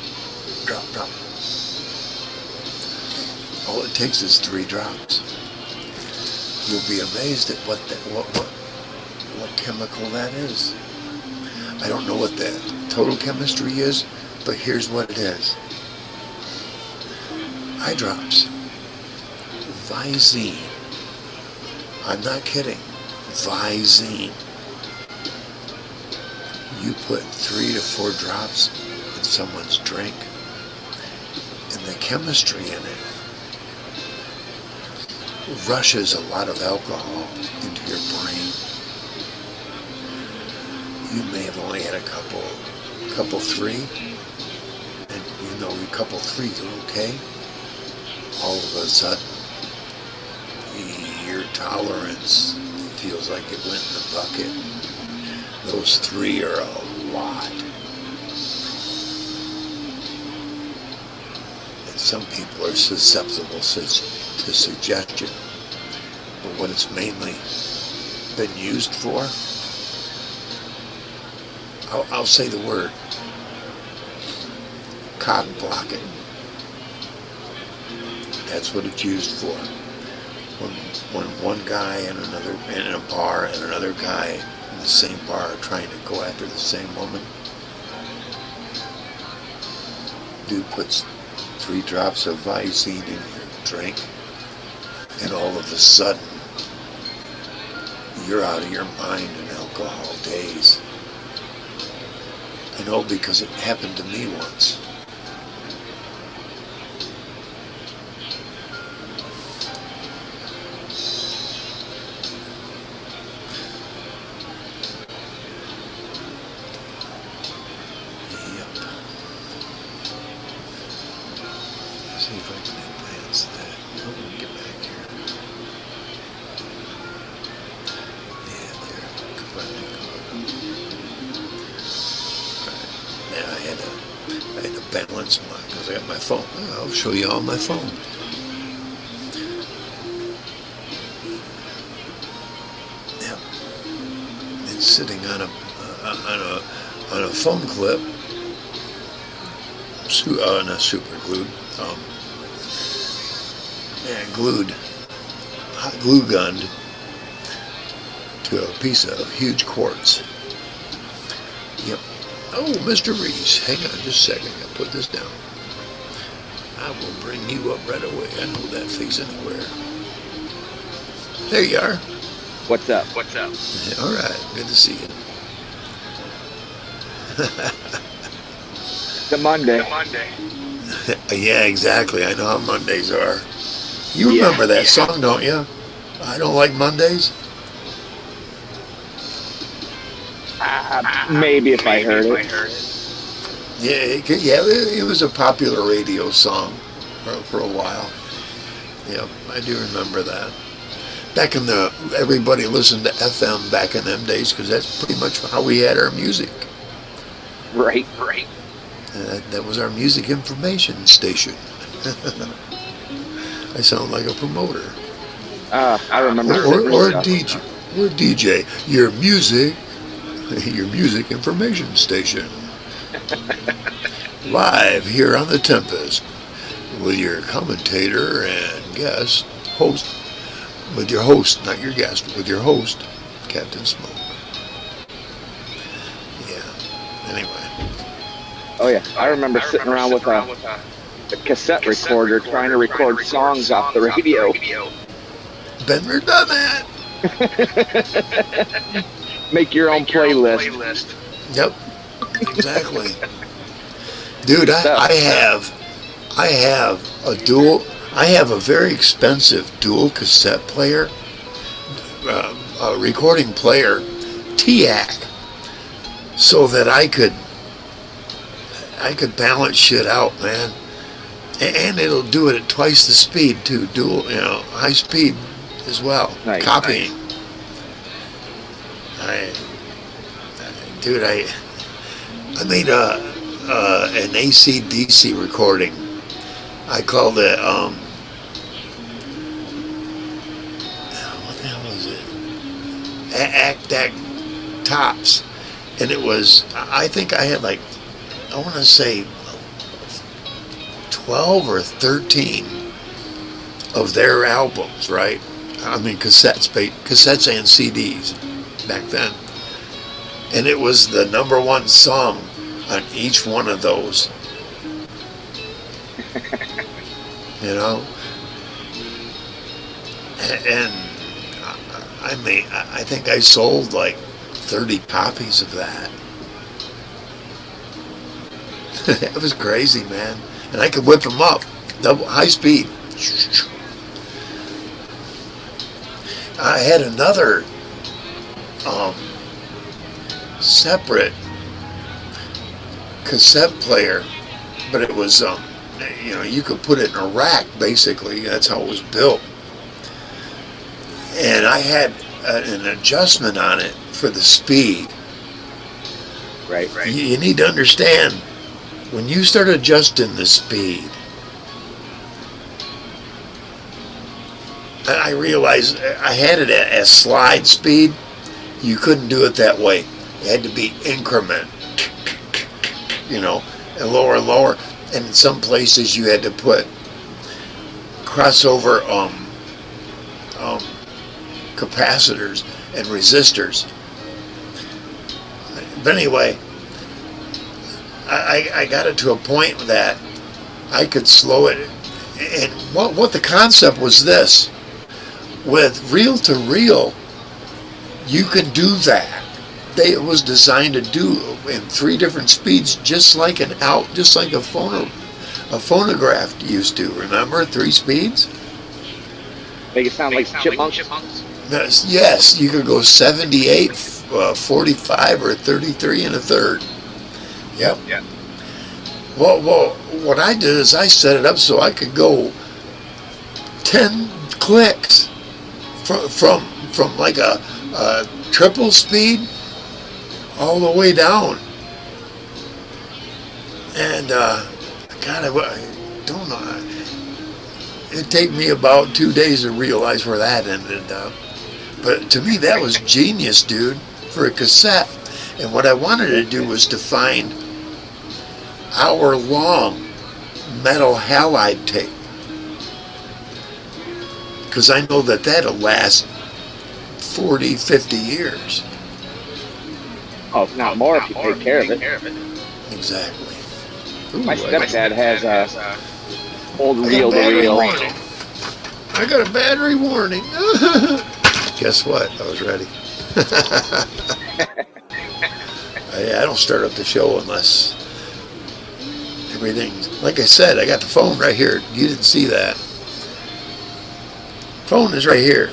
drop. All it takes is 3 drops. You'll be amazed at what chemical that is. I don't know what the total chemistry is, but here's what it is. Eye drops. Visine. I'm not kidding. Visine. You put 3 to 4 drops in someone's drink, and the chemistry in it rushes a lot of alcohol into your brain. You may have only had a couple 3, and you know a couple 3 are okay. All of a sudden, your tolerance feels like it went in the bucket. Those 3 are a lot. And some people are susceptible to suggestion. But what it's mainly been used for, I'll say the word, cock blocking. That's what it's used for. When one guy in a bar and another guy in the same bar are trying to go after the same woman, dude puts 3 drops of Visine in your drink, and all of a sudden, you're out of your mind in alcohol days. I know because it happened to me once. See if I can advance that. Oh, get back here. Yeah, there. Right. Now I had to balance because I got my phone. I'll show you on my phone. Yep. It's sitting on a phone clip. Not super glued. Glued, hot glue gunned to a piece of huge quartz. Yep. Oh, Mr. Reese, hang on just a second. I'll put this down. I will bring you up right away. I know that face anywhere. There you are. What's up? All right, good to see you. It's Monday. Yeah, exactly. I know how Mondays are. You remember that song, don't you? I don't like Mondays. Maybe if I heard it. Yeah, it was a popular radio song for a while. Yeah, I do remember that. Back in everybody listened to FM back in them days because that's pretty much how we had our music. Right. That was our music information station. I sound like a promoter. I remember. Or a DJ. Or a DJ. Your music information station. Live here on the Tempest with your commentator and guest host. With your host, not your guest. With your host, Captain Smoke. Yeah. Anyway. Oh yeah, I remember sitting around with a cassette recorder trying to record songs off the radio. Been there, done that. Make your own playlist. Yep, exactly. Dude, I have a very expensive dual cassette player, a recording player, TAC, so that I could balance shit out, man. And it'll do it at twice the speed too, dual, high speed as well. Nice. Copying. Dude, I made an AC/DC recording. I called it what the hell was it? Act Tops, and it was, I think I had I want to say 12 or 13 of their albums, right? I mean cassettes and CDs back then. And it was the #1 song on each one of those. And I think I sold like 30 copies of that. It was crazy, man. And I could whip them up, high speed. I had another separate cassette player, but it was, you could put it in a rack, basically. That's how it was built. And I had an adjustment on it for the speed. Right. You need to understand, when you start adjusting the speed, I realized I had it at slide speed. You couldn't do it that way. It had to be increment, and lower and lower. And in some places you had to put crossover capacitors and resistors. But anyway, I got it to a point that I could slow it. And what the concept was this: with reel to reel, you can do that. It was designed to do in 3 different speeds, just like a phonograph used to. Remember 3 speeds? Make it sound like chipmunks. Yes, you could go 78, 45, or 33 and a third. Yep. Yeah. Well, what I did is I set it up so I could go 10 clicks from like a triple speed all the way down. And God, I don't know. It'd take me about 2 days to realize where that ended up. But to me, that was genius, dude, for a cassette. And what I wanted to do was to find hour-long metal halide tape, because I know that'll last 40, 50 years. Oh, if not more, if you take care of it. Exactly. Ooh, My stepdad has old reel-to-reel. I got a battery warning. Guess what? I was ready. I don't start up the show unless everything's, like I said, I got the phone right here. You didn't see that. Phone is right here.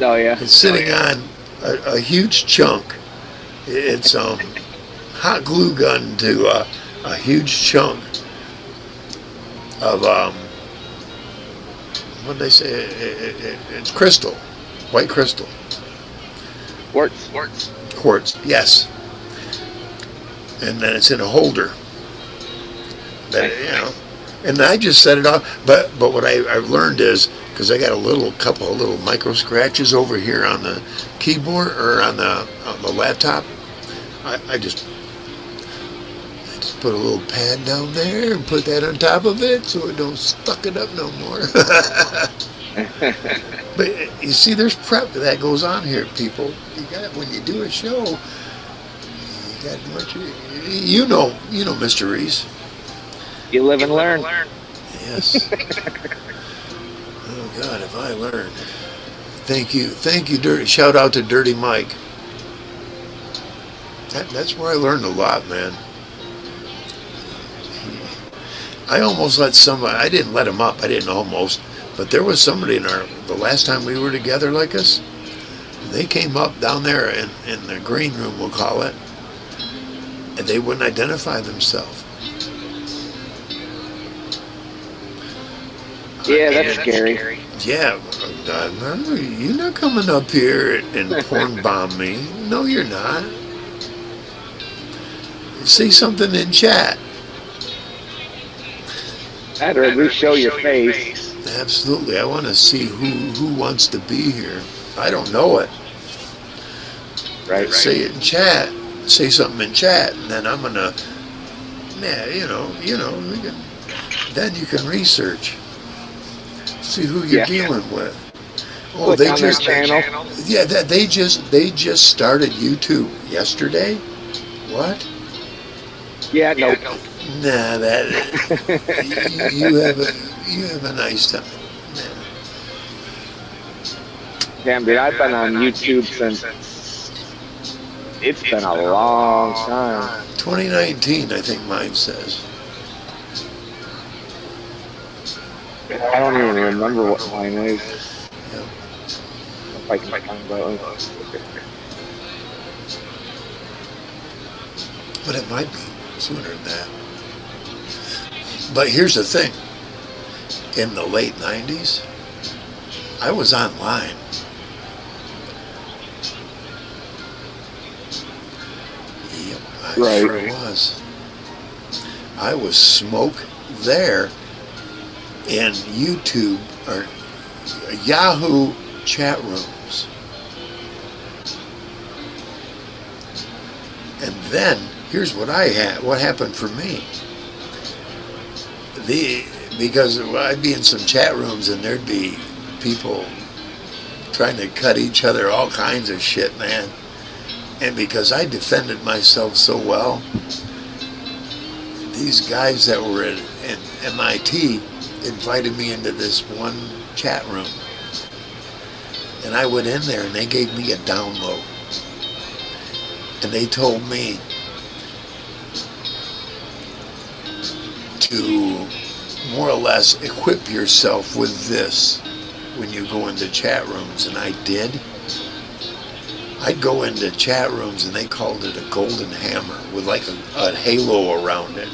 Oh, yeah. It's sitting on a huge chunk. It's hot glue gun to a huge chunk of what did they say? It's crystal, white crystal. Quartz. Yes. And then it's in a holder. That, and I just set it off. But what I've learned is, because I got a couple of little micro scratches over here on the keyboard or on the laptop, I just put a little pad down there and put that on top of it so it don't stuck it up no more. But you see, there's prep that goes on here, people. You got, when you do a show, you got much. You know, Mr. Reese. You live and learn. Yes. Oh God, if I learned. Thank you, Dirty. Shout out to Dirty Mike. That's where I learned a lot, man. I almost let somebody. I didn't let him up. I didn't almost. But there was somebody the last time we were together like us, they came up down there in the green room, we'll call it, and they wouldn't identify themselves. Yeah, that's scary. Yeah, you're not coming up here and porn bomb me. No, you're not. Say something in chat. I'd at least show your face. Absolutely. I want to see who wants to be here. I don't know it. Right. Say it in chat. Say something in chat, and then I'm gonna. Yeah, then you can research. See who you're dealing with. Oh, click on their channel. Yeah, they just started YouTube yesterday. What? Yeah, no. Nah, you have a nice time. Nah. Damn, dude, I've been on YouTube since it's been a long time. 2019, I think mine says. I don't even remember what mine is. Yeah. If I can find that. But it might be sooner than that. But here's the thing. In the late 90s, I was online. Yep, I sure was. I was smoke there in YouTube or Yahoo chat rooms. And then here's what what happened for me. Because I'd be in some chat rooms and there'd be people trying to cut each other, all kinds of shit, man. And because I defended myself so well, these guys that were in MIT invited me into this one chat room. And I went in there and they gave me a download. And they told me to more or less equip yourself with this when you go into chat rooms, and I did. I'd go into chat rooms and they called it a golden hammer with like a halo around it,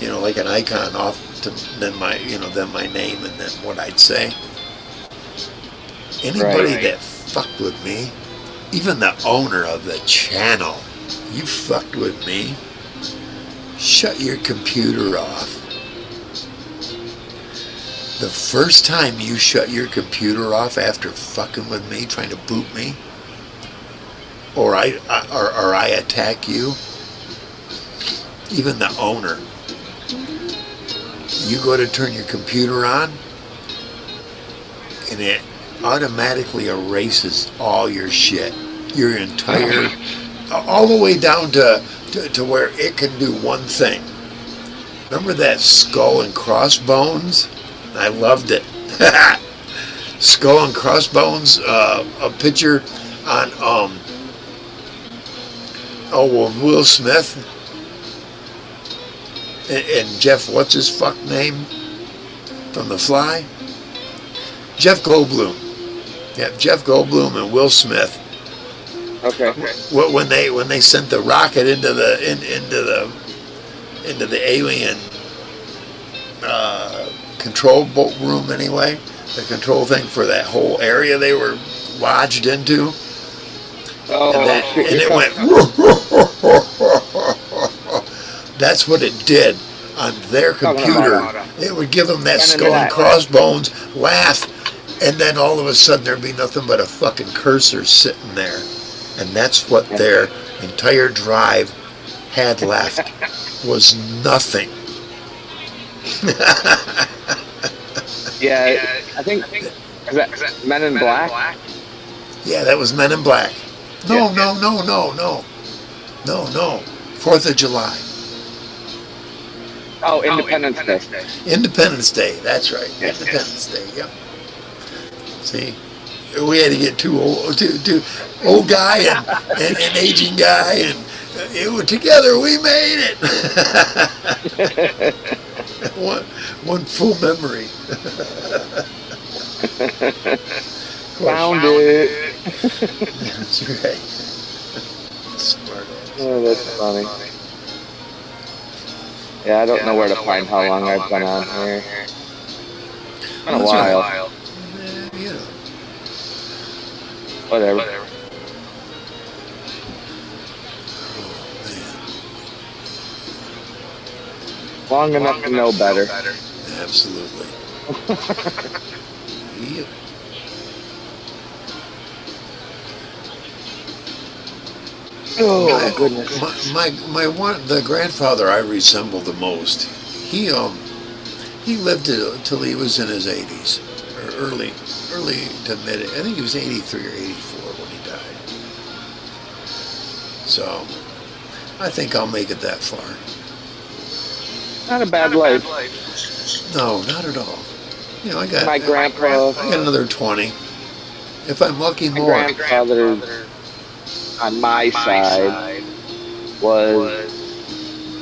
you know, like an icon off to then my name and then what I'd say. Anybody that fucked with me, even the owner of the channel, you fucked with me, shut your computer off. The first time you shut your computer off after fucking with me, trying to boot me, or I attack you, even the owner, you go to turn your computer on, and it automatically erases all your shit, your entire, all the way down to where it can do one thing. Remember that Skull and Crossbones? I loved it. Skull and Crossbones, a picture on Will Smith and Jeff, what's his fuck name from The Fly? Jeff Goldblum. Yeah, Jeff Goldblum and Will Smith. Okay. When they sent the rocket into the alien control room, anyway, the control thing for that whole area they were lodged into. And it went. That's what it did on their computer. It would give them that Skull and Crossbones laugh, and then all of a sudden there'd be nothing but a fucking cursor sitting there. And that's what their entire drive had left, was nothing. Yeah, I think, is that Men in Black? Yeah, that was Men in Black. No. 4th of July. Oh, Independence Day. Independence Day, that's right. Independence Day, yep. See, we had to get two old guy and an aging guy, and together we made it. one full memory. Found it. That's right. Smart ass. Oh, that's funny. Yeah, I don't know where to find how long I've been on here. It's been a while. You know. Whatever. Long enough to know better. Absolutely. Yep. Oh goodness! The grandfather I resemble the most. He lived till he was in his 80s, or early to mid. I think he was 83 or 84 when he died. So I think I'll make it that far. Not a bad life. No, not at all. You know, I got my grandpa. I got another 20. If I'm lucky, My more. grandfather on my side was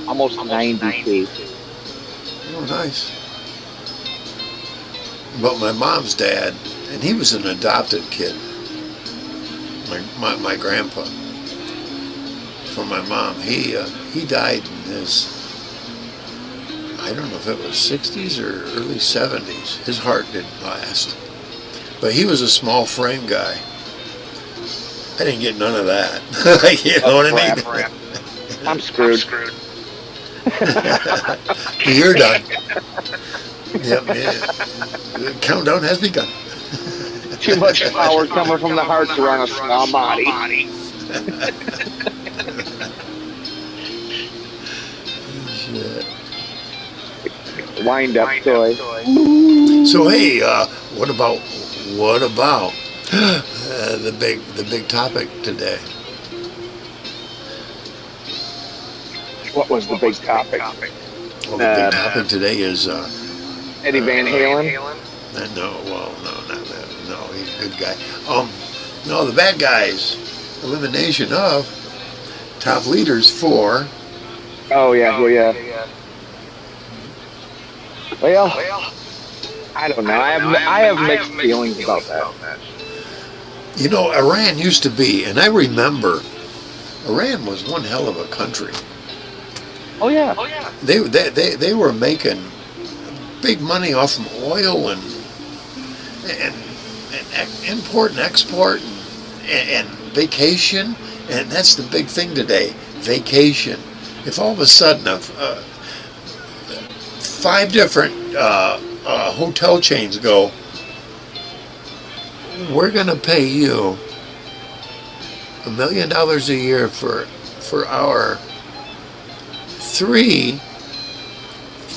almost 92. Oh, nice. But my mom's dad, and he was an adopted kid. My grandpa, from my mom, he died in his, I don't know if it was 60s or early 70s. His heart didn't last. But he was a small frame guy. I didn't get none of that. You know what I mean? I'm screwed. You're done. Yep, the countdown has begun. Too much power coming from the heart to run a small body. Shit. Wind up toy. So hey, what about the big topic today? What was the big topic? Well, the big topic today is Eddie Van Halen? no, not that. No, he's a good guy. No, the bad guys. Elimination of top leaders for. Oh yeah. Well, I don't know. I have mixed feelings about that. You know, Iran used to be, and I remember, Iran was one hell of a country. Oh yeah. They were making big money off from oil and import and export and vacation, and that's the big thing today, vacation. If all of a sudden 5 different hotel chains go, we're going to pay you $1 million a year for our 3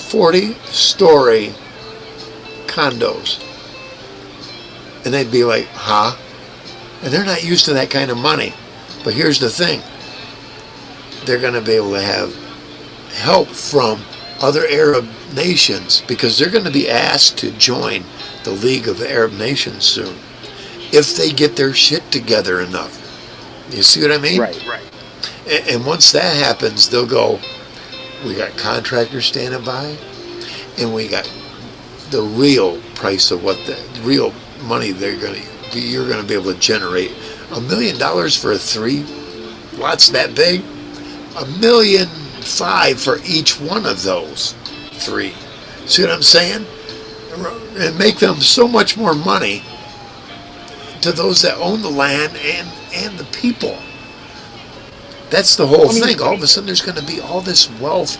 40-story condos. And they'd be like, huh? And they're not used to that kind of money. But here's the thing. They're going to be able to have help from other Arab nations because they're going to be asked to join the League of Arab Nations soon if they get their shit together enough. You see what I mean? Right. And once that happens, they'll go, we got contractors standing by, and we got the real price of what the real money you're going to be able to generate. $1 million for 3 lots that big, $1.5 million for each one of those 3. See what I'm saying? And make them so much more money to those that own the land and the people. That's the whole thing. All of a sudden there's going to be all this wealth,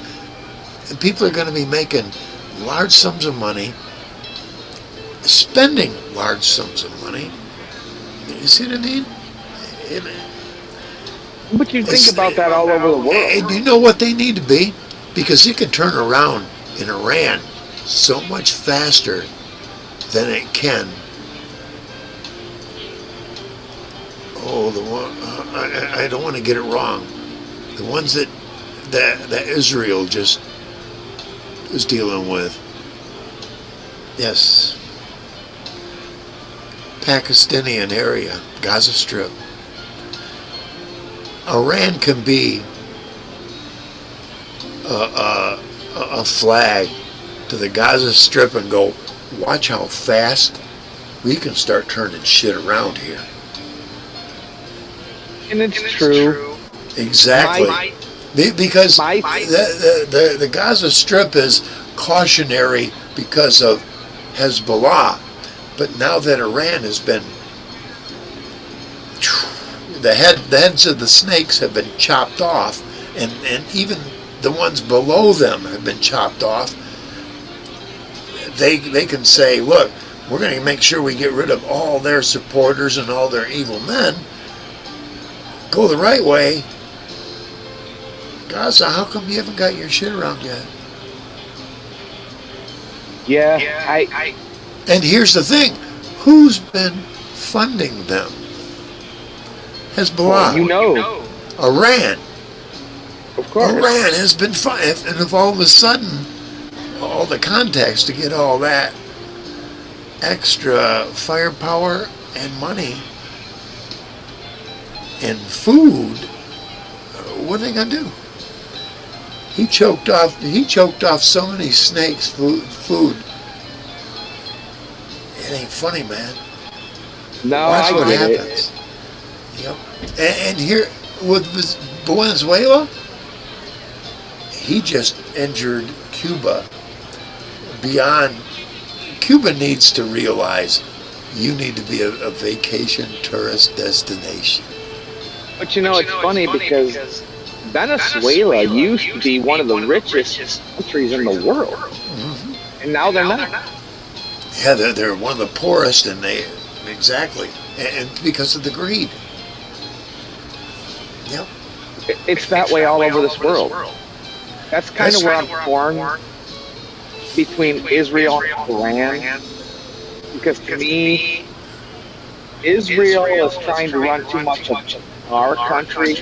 and people are going to be making large sums of money, spending large sums of money. You see what I mean? But you think about that all over the world. And you know what they need to be? Because it can turn around in Iran so much faster than it can. Oh, the one I don't want to get it wrong. The ones that Israel just was dealing with. Yes. Pakistani area, Gaza Strip. Iran can be a flag to the Gaza Strip and go, watch how fast we can start turning shit around here. And it's true. Exactly. Because the Gaza Strip is cautionary because of Hezbollah. But now that Iran has been, the heads of the snakes have been chopped off, and even the ones below them have been chopped off, they can say, look, we're going to make sure we get rid of all their supporters and all their evil men. Go the right way. Gaza, how come you haven't got your shit around yet? Yeah, And here's the thing. Who's been funding them? Hezbollah. you know. Iran. Of course. Iran has been funding. And if all of a sudden, all the contacts to get all that extra firepower and money and food, what are they gonna do? He choked off so many snakes, food. It ain't funny, man. No, Watch I what get happens. Yep. And here with Venezuela, he just injured Cuba beyond. Cuba needs to realize you need to be a vacation tourist destination. But you know, it's funny because Venezuela used to be one of the richest countries in the world, and now they're not. Yeah, they're one of the poorest, and exactly, and because of the greed. Yep. It's that way all over this world. That's kind of where I'm torn between Israel and Iran, because to me, Israel is trying to run too much of our country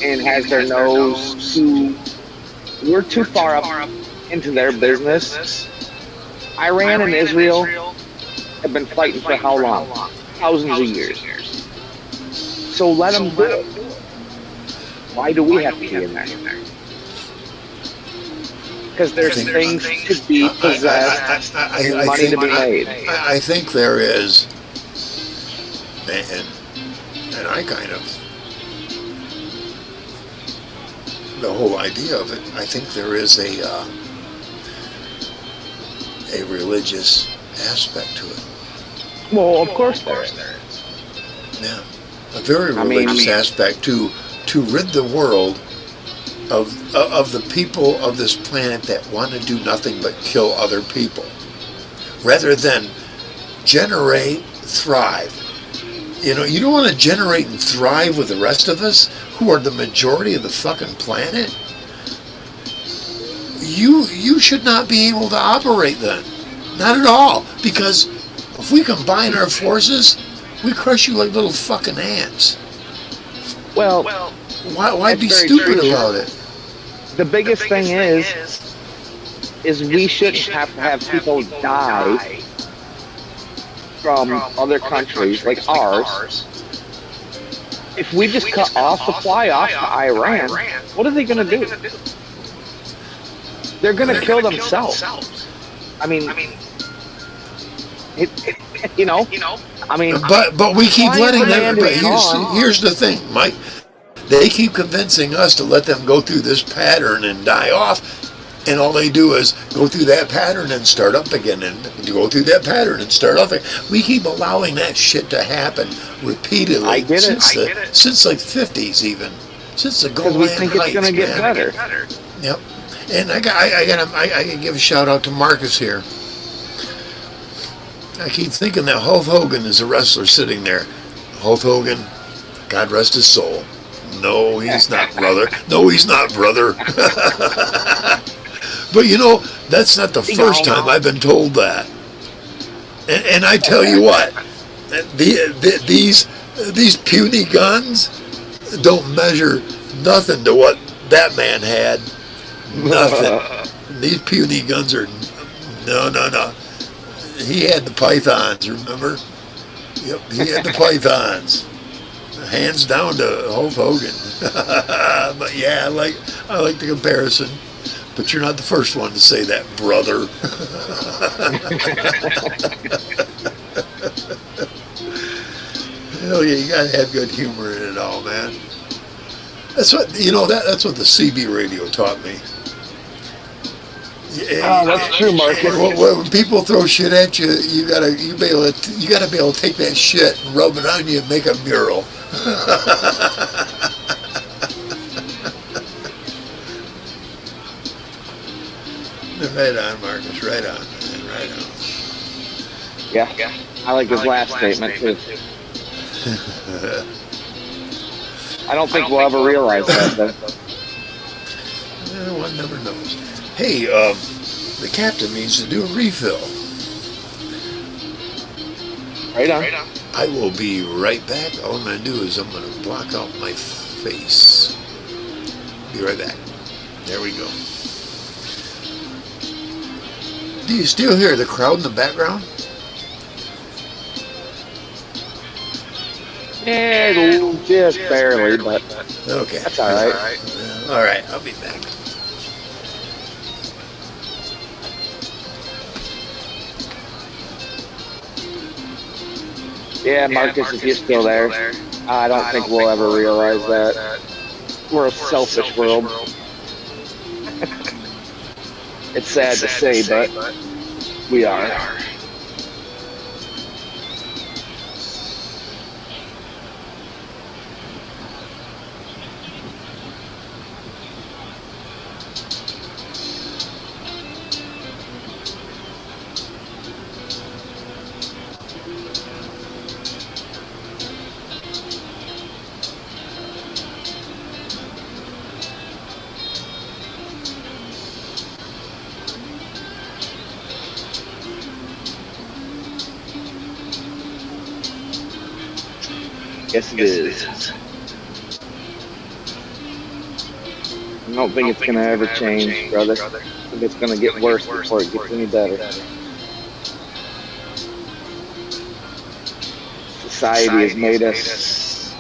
and has their nose we're too far up into their business. Iran and Israel have been fighting for how long? Thousands of years. So let them do it. Why do we have to be in there? Because there's things to be possessed and money to be made. I think there is, and I kind of, the whole idea of it, I think there is a religious aspect to it. Well, of course there is. Yeah, a very religious aspect to rid the world of the people of this planet that want to do nothing but kill other people, rather than generate, thrive. You know, you don't want to generate and thrive with the rest of us, who are the majority of the fucking planet. You should not be able to operate then, not at all, because if we combine our forces, we crush you like little fucking ants. Well, why be stupid about it? The biggest thing is we shouldn't have to have people die from other countries like ours. If we just cut off supply off to Iran, what are they going to do? They're going to kill themselves. I mean, but we keep letting them. But here's the thing, Mike. They keep convincing us to let them go through this pattern and die off, and all they do is go through that pattern and start up again, and go through that pattern and start up again. We keep allowing that shit to happen repeatedly since like 50s, even since the Golan Heights. We think it's going to get better. Yep. And I gotta give a shout out to Marcus here. I keep thinking that Hulk Hogan is a wrestler sitting there. Hulk Hogan, God rest his soul. No, he's not, brother. No, he's not, brother. But you know, that's not the first time I've been told that. And I tell you what, these puny guns don't measure nothing to what that man had. Nothing. These puny guns are no. He had the pythons, remember? Yep, he had the pythons. Hands down to Hulk Hogan. But yeah, I like the comparison. But you're not the first one to say that, brother. Hell yeah, you gotta have good humor in it all, man. That's what that's what the CB radio taught me. That's true, Marcus. When people throw shit at you, you gotta be able to take that shit and rub it on you and make a mural. Right on, Marcus. Right on, man. Right on. Yeah. I like his last statement too. I don't think we'll ever realize that, though. One never knows. Hey, the captain needs to do a refill. Right on. I will be right back. All I'm going to do is I'm going to block out my face. Be right back. There we go. Do you still hear the crowd in the background? Yeah, just barely, but Okay. that's all right. All right, I'll be back. Yeah, Marcus, if you're still there, I don't think we'll ever realize that. We're a selfish world. It's sad to say, but we are. Yes, it is. I don't think it's going to ever change, brother. I think it's going to get worse before it gets any better. Society has made us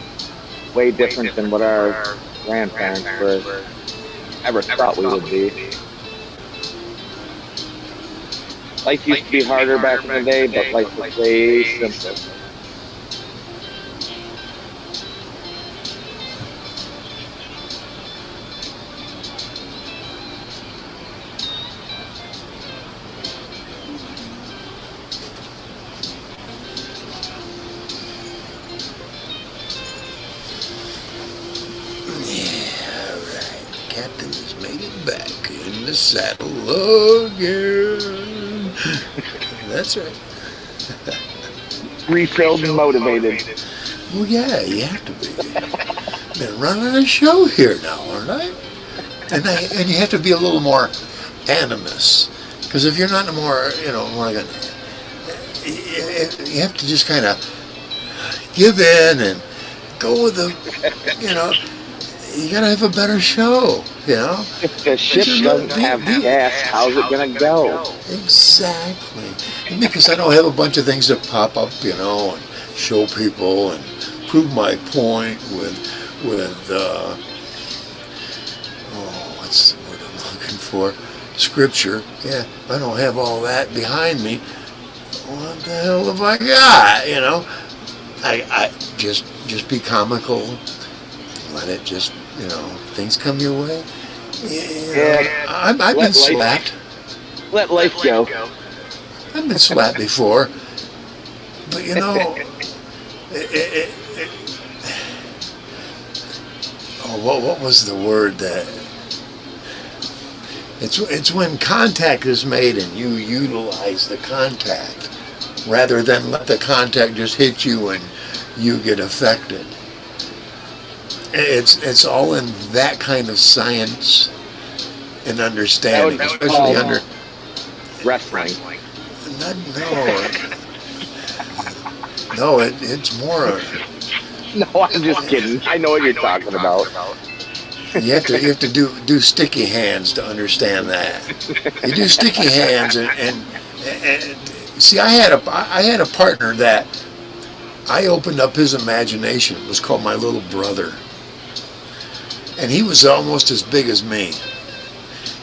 way different than what our grandparents were ever thought we would be. Life used to be harder back in the day, but life was way simpler. Captain has made it back in the saddle again. That's right. Refilled and motivated. Well, yeah, you have to be. Been running a show here now, aren't I? And you have to be a little more animus, because if you're not more, more like you have to just kind of give in and go with the, you gotta have a better show, If the ship doesn't have gas, how's it gonna go? Exactly. And because I don't have a bunch of things that pop up, and show people and prove my point with what's the word I'm looking for? Scripture. Yeah, if I don't have all that behind me, what the hell have I got? I just be comical. Let it just, things come your way. Yeah. I've been slapped. Let life go. I've been slapped before, but what was the word that? It's when contact is made and you utilize the contact rather than let the contact just hit you and you get affected. It's all in that kind of science and understanding, especially under wrestling. No, it's more. No, I'm just kidding. I know what you're talking about. You have to do sticky hands to understand that. You do sticky hands and see. I had a partner that I opened up his imagination. It was called my little brother. And he was almost as big as me.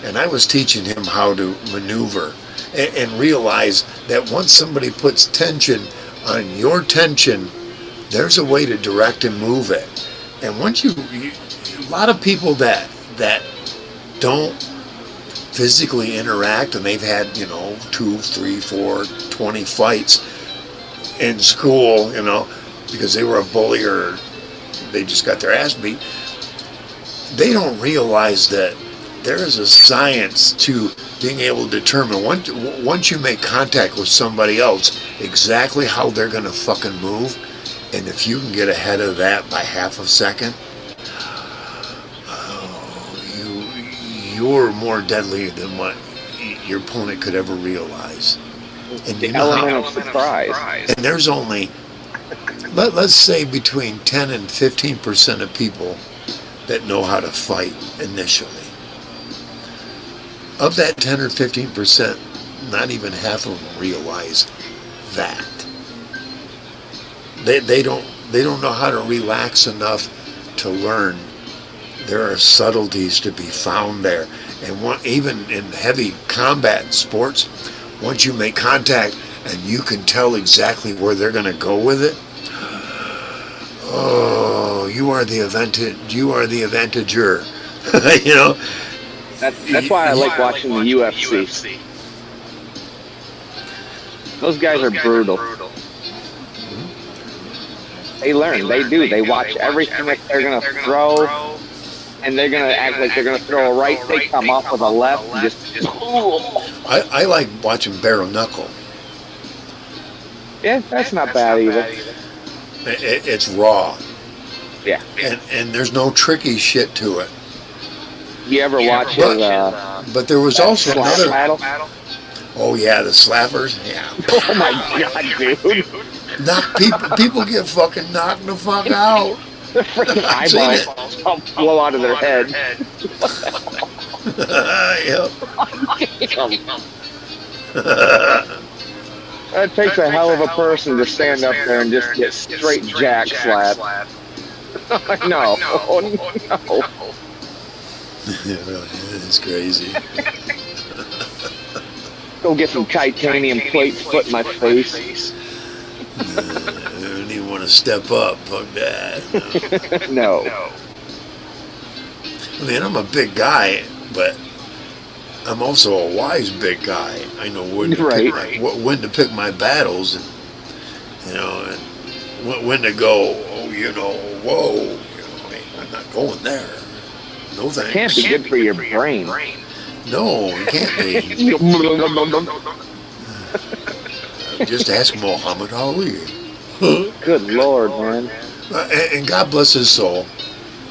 And I was teaching him how to maneuver and realize that once somebody puts tension on your tension, there's a way to direct and move it. And once a lot of people that don't physically interact, and they've had, 2, 3, 4, 20 fights in school, because they were a bully or they just got their ass beat, they don't realize that there is a science to being able to determine once you make contact with somebody else exactly how they're going to fucking move, and if you can get ahead of that by half a second, you're more deadly than what your opponent could ever realize. And the element of surprise. And there's only, let's say, between 10 and 15% of people that know how to fight initially. Of that 10 or 15%, not even half of them realize that. They don't they don't know how to relax enough to learn. There are subtleties to be found there. And even in heavy combat sports, once you make contact and you can tell exactly where they're going to go with it, oh, you are the advantager. You know? That's why I like watching the UFC. Those guys are brutal. They learn. They do. They watch everything that they're going to throw, and they're going to act like they're going to throw a right. They come off with a left and just... I like watching bare knuckle. Yeah, that's not bad either. It's raw. Yeah. And there's no tricky shit to it. You ever watch it? But there was also another... Battle? Oh, yeah, the slappers. Yeah. Oh, my God, dude. People get fucking knocked the fuck out. Their freaking eyeballs blow out of their head. Yep. That takes a hell of a person to stand up there and just get straight jack slapped. No. Oh, no. It really is crazy. Go get some titanium plates, put in my face. I don't even want to step up. Fuck that. No. I mean, I'm a big guy, but I'm also a wise big guy. I know when to pick my battles, and and when to go. Oh, whoa. I'm not going there. No thanks. It can't be good for your brain. No, it can't be. Just ask Muhammad Ali. Good Lord, man. And God bless his soul.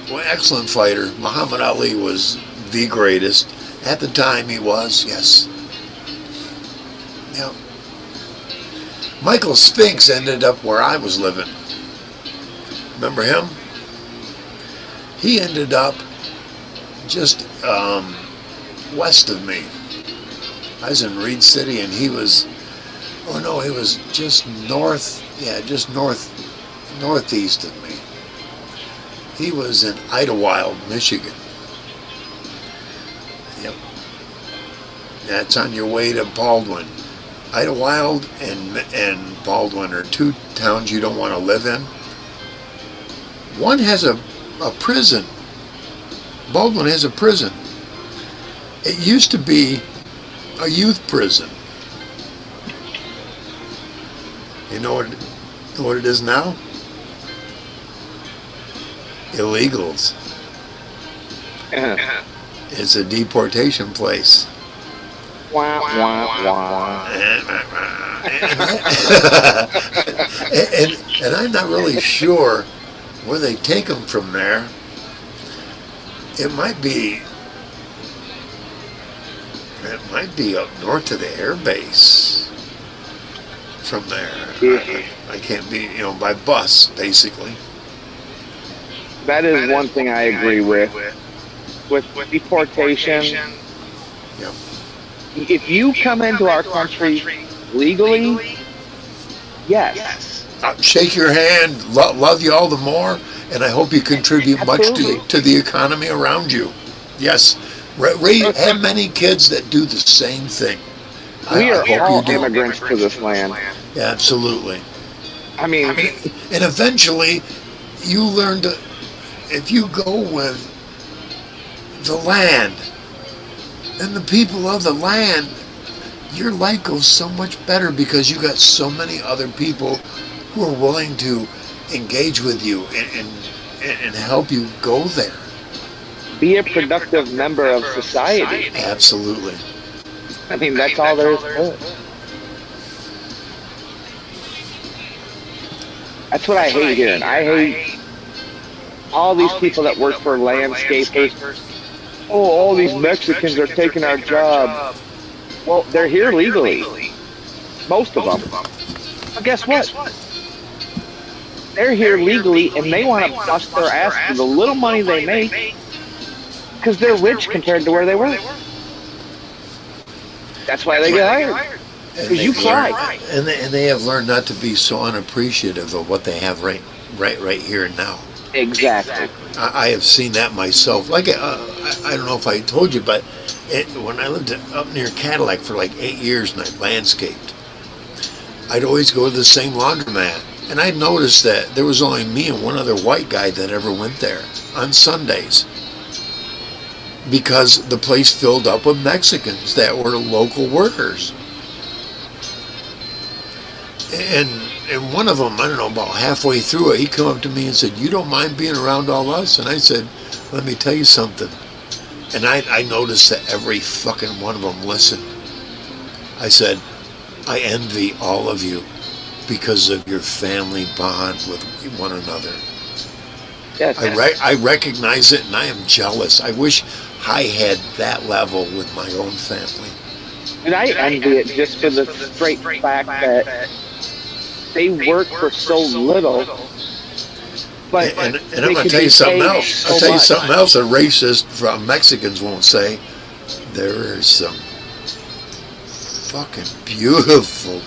Well, excellent fighter. Muhammad Ali was the greatest. At the time he was, yes. Yeah. Michael Spinks ended up where I was living. Remember him? He ended up just west of me. I was in Reed City and he was just northeast of me. He was in Idlewild, Michigan. Yep. That's on your way to Baldwin. Idlewild and Baldwin are two towns you don't want to live in. One has a prison. Baldwin has a prison. It used to be a youth prison. You know what it is now? Illegals. It's a deportation place. Wah, wah, wah. And I'm not really sure where they take them from there. It might be up north to the air base from there. I can't be, by bus, basically. That is one thing I agree with. With deportation, Yep. if you come into our country legally, yes. Shake your hand, love you all the more, and I hope you contribute much to the economy around you. Yes. Have many kids that do the same thing. We are all immigrants to this land. Yeah, absolutely. I mean, and eventually, you learn to, if you go with the land and the people of the land, your life goes so much better because you got so many other people who are willing to engage with you and help you go there. Be a productive member of society. Absolutely. I mean, that's all there is to it. That's what I hate here. And I hate all these people that work for landscapers. Oh, all these Mexicans are taking our job. Well, they're here legally. Most of them. But guess what? They're here legally and they want to bust their ass for the little money they make because they're rich compared to where they were. That's why they get hired. Because you tried. And they have learned not to be so unappreciative of what they have right right here and now. Exactly. I have seen that myself. Like I don't know if I told you, but when I lived up near Cadillac for like 8 years and I landscaped, I'd always go to the same laundromat, and I'd noticed that there was only me and one other white guy that ever went there on Sundays, because the place filled up with Mexicans that were local workers. And one of them, I don't know, about halfway through it, he come up to me and said, "You don't mind being around all us?" And I said, "Let me tell you something." And I noticed that every fucking one of them listened. I said, "I envy all of you because of your family bond with one another." Yes. I recognize it, and I am jealous. I wish I had that level with my own family. And I envy it just for the straight fact that they work for so little. But and I'm going to tell you something else. I'll tell you something else a racist from Mexicans won't say. There are some fucking beautiful,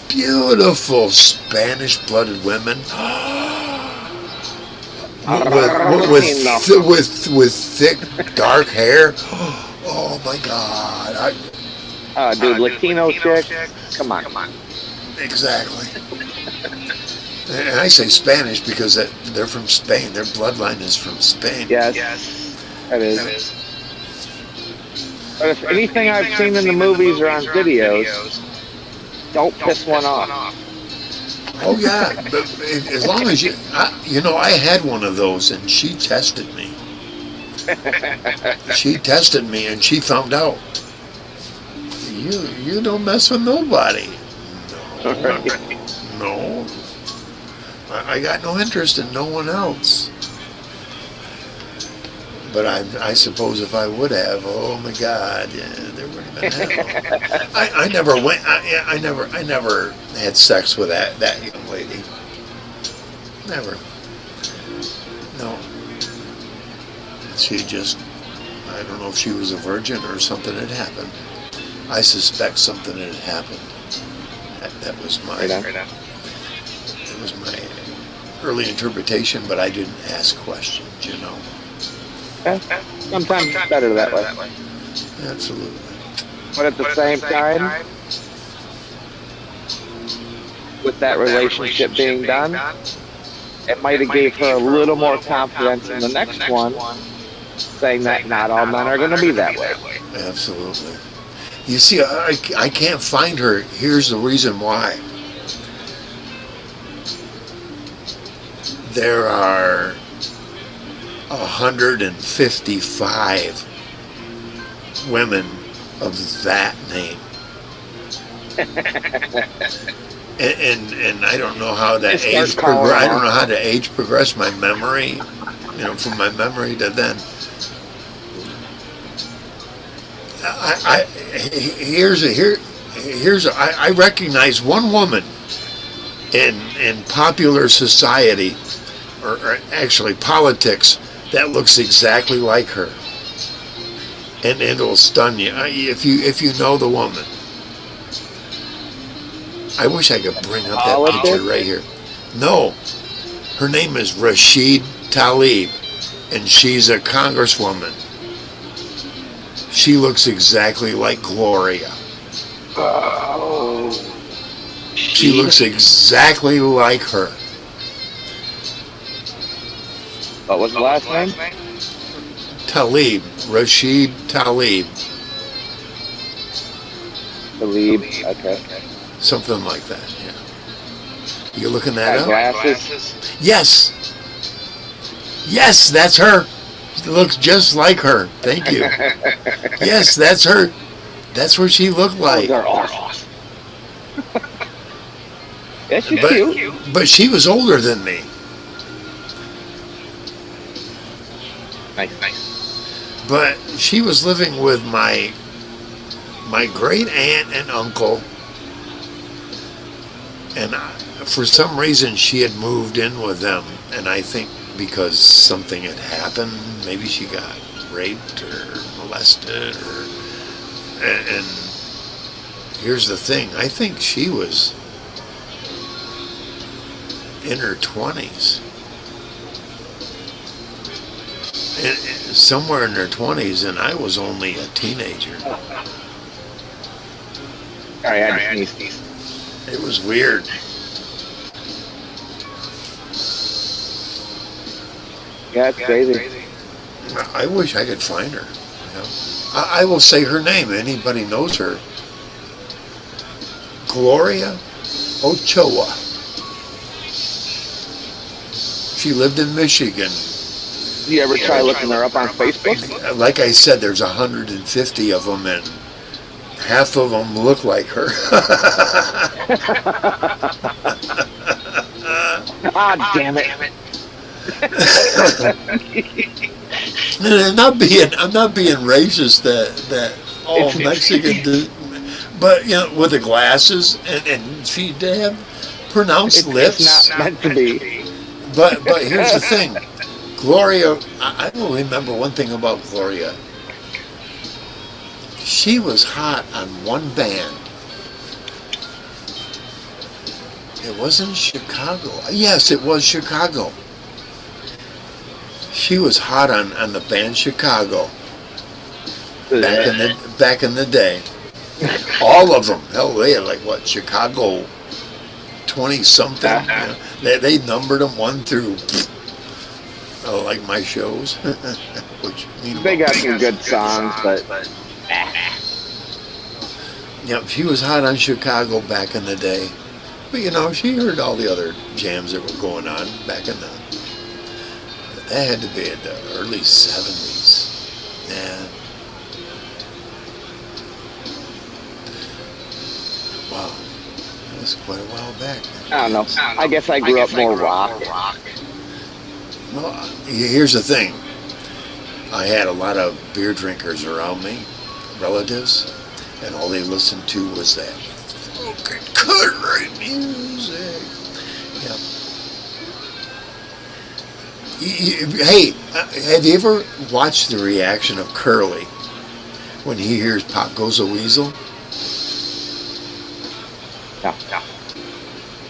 beautiful Spanish-blooded women with thick, dark hair. Oh my God! Dude, Latino chicks, come on. Exactly. And I say Spanish because they're from Spain. Their bloodline is from Spain. Yes, that is. But if anything I've seen in the movies or on videos, don't piss one off. Oh yeah, but as long as I had one of those, and she tested me. She tested me, and she found out. You don't mess with nobody. No. I got no interest in no one else. But I suppose if I would have, oh my God, yeah, there would have been hell. I never went. I never had sex with that young lady. Never. No. She just, I don't know if she was a virgin or something had happened. I suspect something had happened. That was my. It was my early interpretation, but I didn't ask questions, Sometimes it's better that way. Absolutely. But at the same time, with that relationship being done, it might have gave her a little more confidence in the next one, saying that not all men are going to be that way. Absolutely. You see, I can't find her. Here's the reason why. There are 155 women of that name. and I don't know how to age progress. I don't know how to age progress my memory, from my memory to then. I recognize one woman in popular society, or actually politics, that looks exactly like her, and it'll stun you if you know the woman. I wish I could bring up that picture right here. No, her name is Rashid Tlaib, and she's a congresswoman. She looks exactly like Gloria. Oh. She looks exactly like her. What was the last name? Tlaib, Rashid Tlaib. Tlaib, okay. Something like that, yeah. You looking that up? Glasses? Yes. Yes, that's her. She looks just like her. Thank you. Yes, that's her. That's what she looked like. They're awesome. Yeah, she's cute. But she was older than me. Nice. But she was living with my great aunt and uncle, and for some reason she had moved in with them, and I think because something had happened, maybe she got raped or molested, and here's the thing, I think she was in her 20s. Somewhere in her 20s, and I was only a teenager. Sorry, I had to sneeze. It was weird. Yeah, it's crazy. I wish I could find her. You know? I will say her name. Anybody knows her? Gloria Ochoa. She lived in Michigan. Did you ever try looking her up on Facebook? Like I said, there's 150 of them, and half of them look like her. Ah, damn it. I'm not being racist that all Mexican do, but you know, with the glasses and she they have pronounced lips. It's not meant to be. But here's the thing, Gloria. I will remember one thing about Gloria. She was hot on one band. It wasn't Chicago. Yes, it was Chicago. She was hot on the band Chicago back in the day. All of them. Hell, they had like what, Chicago 20 something. You know? They numbered them 1 through like my shows. Which they got some good songs, but yeah, she was hot on Chicago back in the day. But you know, she heard all the other jams that were going on back in the. That had to be in the early 70s. Yeah. Wow. That was quite a while back. I don't know. I guess I grew up more rock. Well, here's the thing. I had a lot of beer drinkers around me, relatives, and all they listened to was that fucking country music. Yep. Hey, have you ever watched the reaction of Curly when he hears Pop Goes a Weasel? Yeah.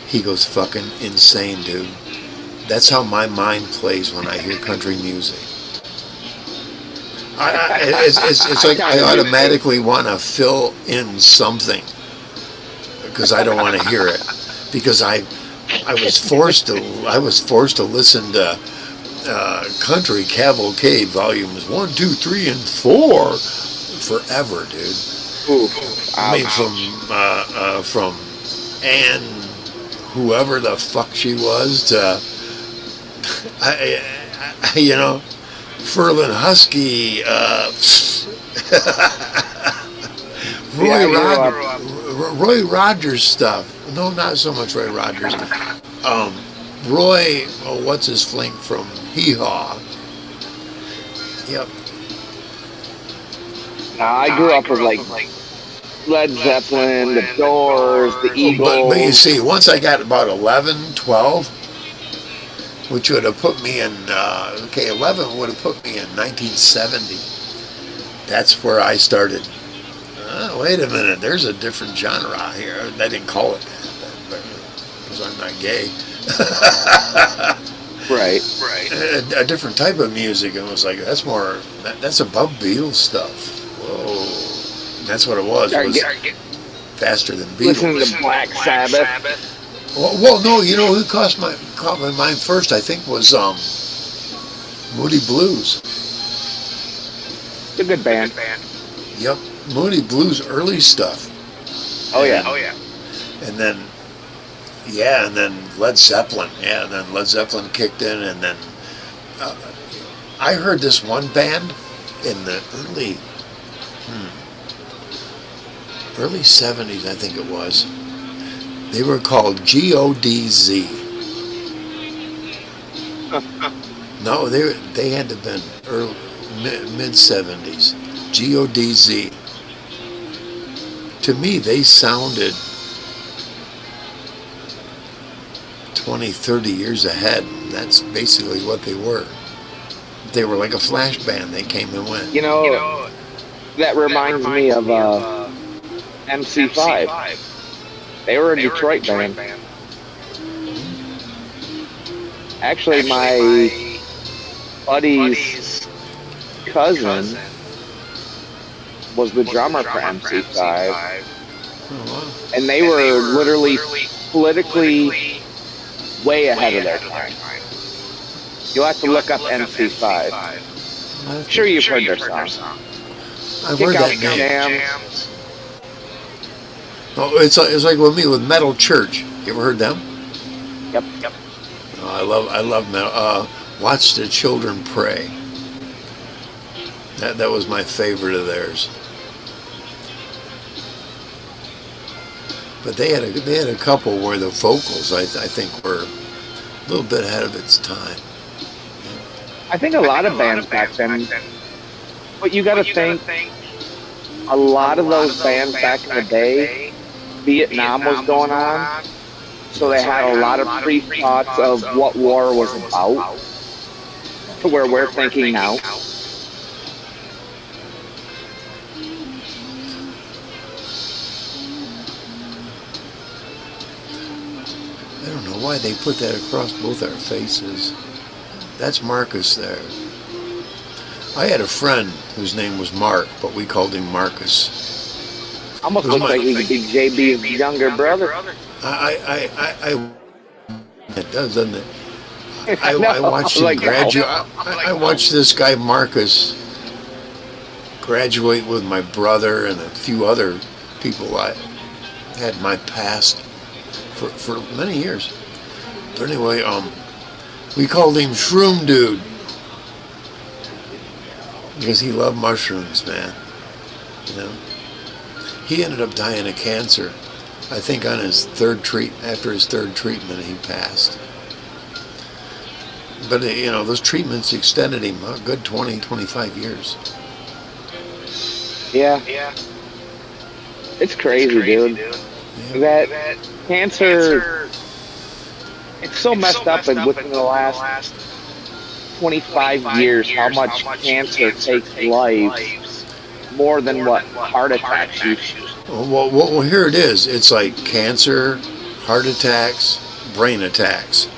He goes fucking insane, dude. That's how my mind plays when I hear country music. It's like I automatically want to fill in something because I don't want to hear it, because I was forced to listen to Country Cavalcade volumes 1, 2, 3, and 4 forever, dude. Ooh, I mean, from Ann, whoever the fuck she was, to you know, Ferlin Husky, Roy Rogers stuff. No, not so much Roy Rogers. Roy, what's his flink from Hee Haw? Yep. I grew up with like Led Zeppelin, the Doors, the Eagles. But you see, once I got about 11, 12, which would have put me in, 11 would have put me in 1970. That's where I started. Wait a minute, there's a different genre here. They didn't call it that, because I'm not gay. Right. A different type of music, and it was like, that's above Beatles stuff. Whoa. That's what it was. Faster than Beatles. Listen to Black Sabbath. Well, no, you know who caught my mind first, I think, was Moody Blues. It's a good band. Yep, Moody Blues early stuff. Oh yeah. And then Led Zeppelin. Yeah, and then Led Zeppelin kicked in, and then I heard this one band in the early 70s, I think it was. They were called GODZ. No, they had to have been mid 70s. GODZ. To me, they sounded 20, 30 years ahead. That's basically what they were. They were like a flash band. They came and went. You know, that reminds me of MC5. They were a Detroit band. Actually, my buddy's cousin was the drummer for MC5, and they were literally politically way ahead of their time. You'll have to look up MC5. I'm sure you've heard their song. I've heard that name. Oh, it's like with me with Metal Church. You ever heard them? Yep. Oh, I love metal. Watch the Children Pray. That was my favorite of theirs. But they had a couple where the vocals I think were a little bit ahead of its time. I think a lot of bands back then. But you got to think, a lot of those bands back in the day, Vietnam was going on, so they had a lot of pre-thoughts of what war was about, to where we're thinking now. I don't know why they put that across both our faces. That's Marcus there. I had a friend whose name was Mark, but we called him Marcus. Almost looks like he could be JB's younger brother. It does, doesn't it? I watched him graduate. I watched this guy Marcus graduate with my brother and a few other people I had in my past for many years. But anyway, we called him Shroom Dude because he loved mushrooms, man. You know, he ended up dying of cancer. I think on his after his third treatment, he passed. But you know, those treatments extended him a good 20, 25 years. Yeah. It's crazy, dude. Yeah. That cancer, it's so messed up, and within the last 25 years, how much cancer takes lives more than what heart attacks used to. Well, here it is. It's like cancer, heart attacks, brain attacks.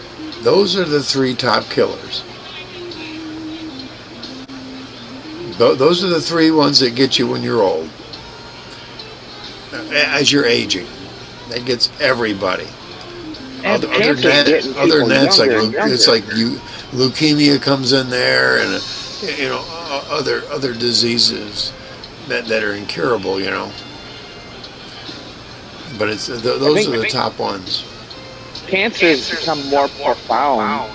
Those are the three top killers. Those are the three ones that get you when you're old. As you're aging, that gets everybody. And other than that, it's like leukemia comes in there, and you know, other diseases that are incurable. You know, but it's those are the top ones. Cancer has become more profound.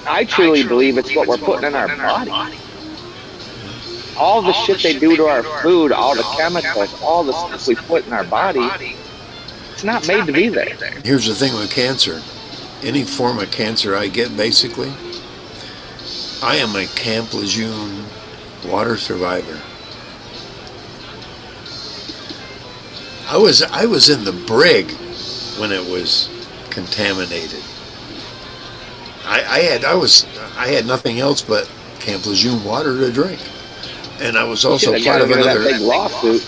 I truly believe it's what we're putting in our body. All the shit they do to our food, all the chemicals, all the stuff we put in our body, it's not made to be there. Here's the thing with cancer. Any form of cancer I get, basically, I am a Camp Lejeune water survivor. I was in the brig when it was contaminated. I had nothing else but Camp Lejeune water to drink, and I was also part of another big lawsuit.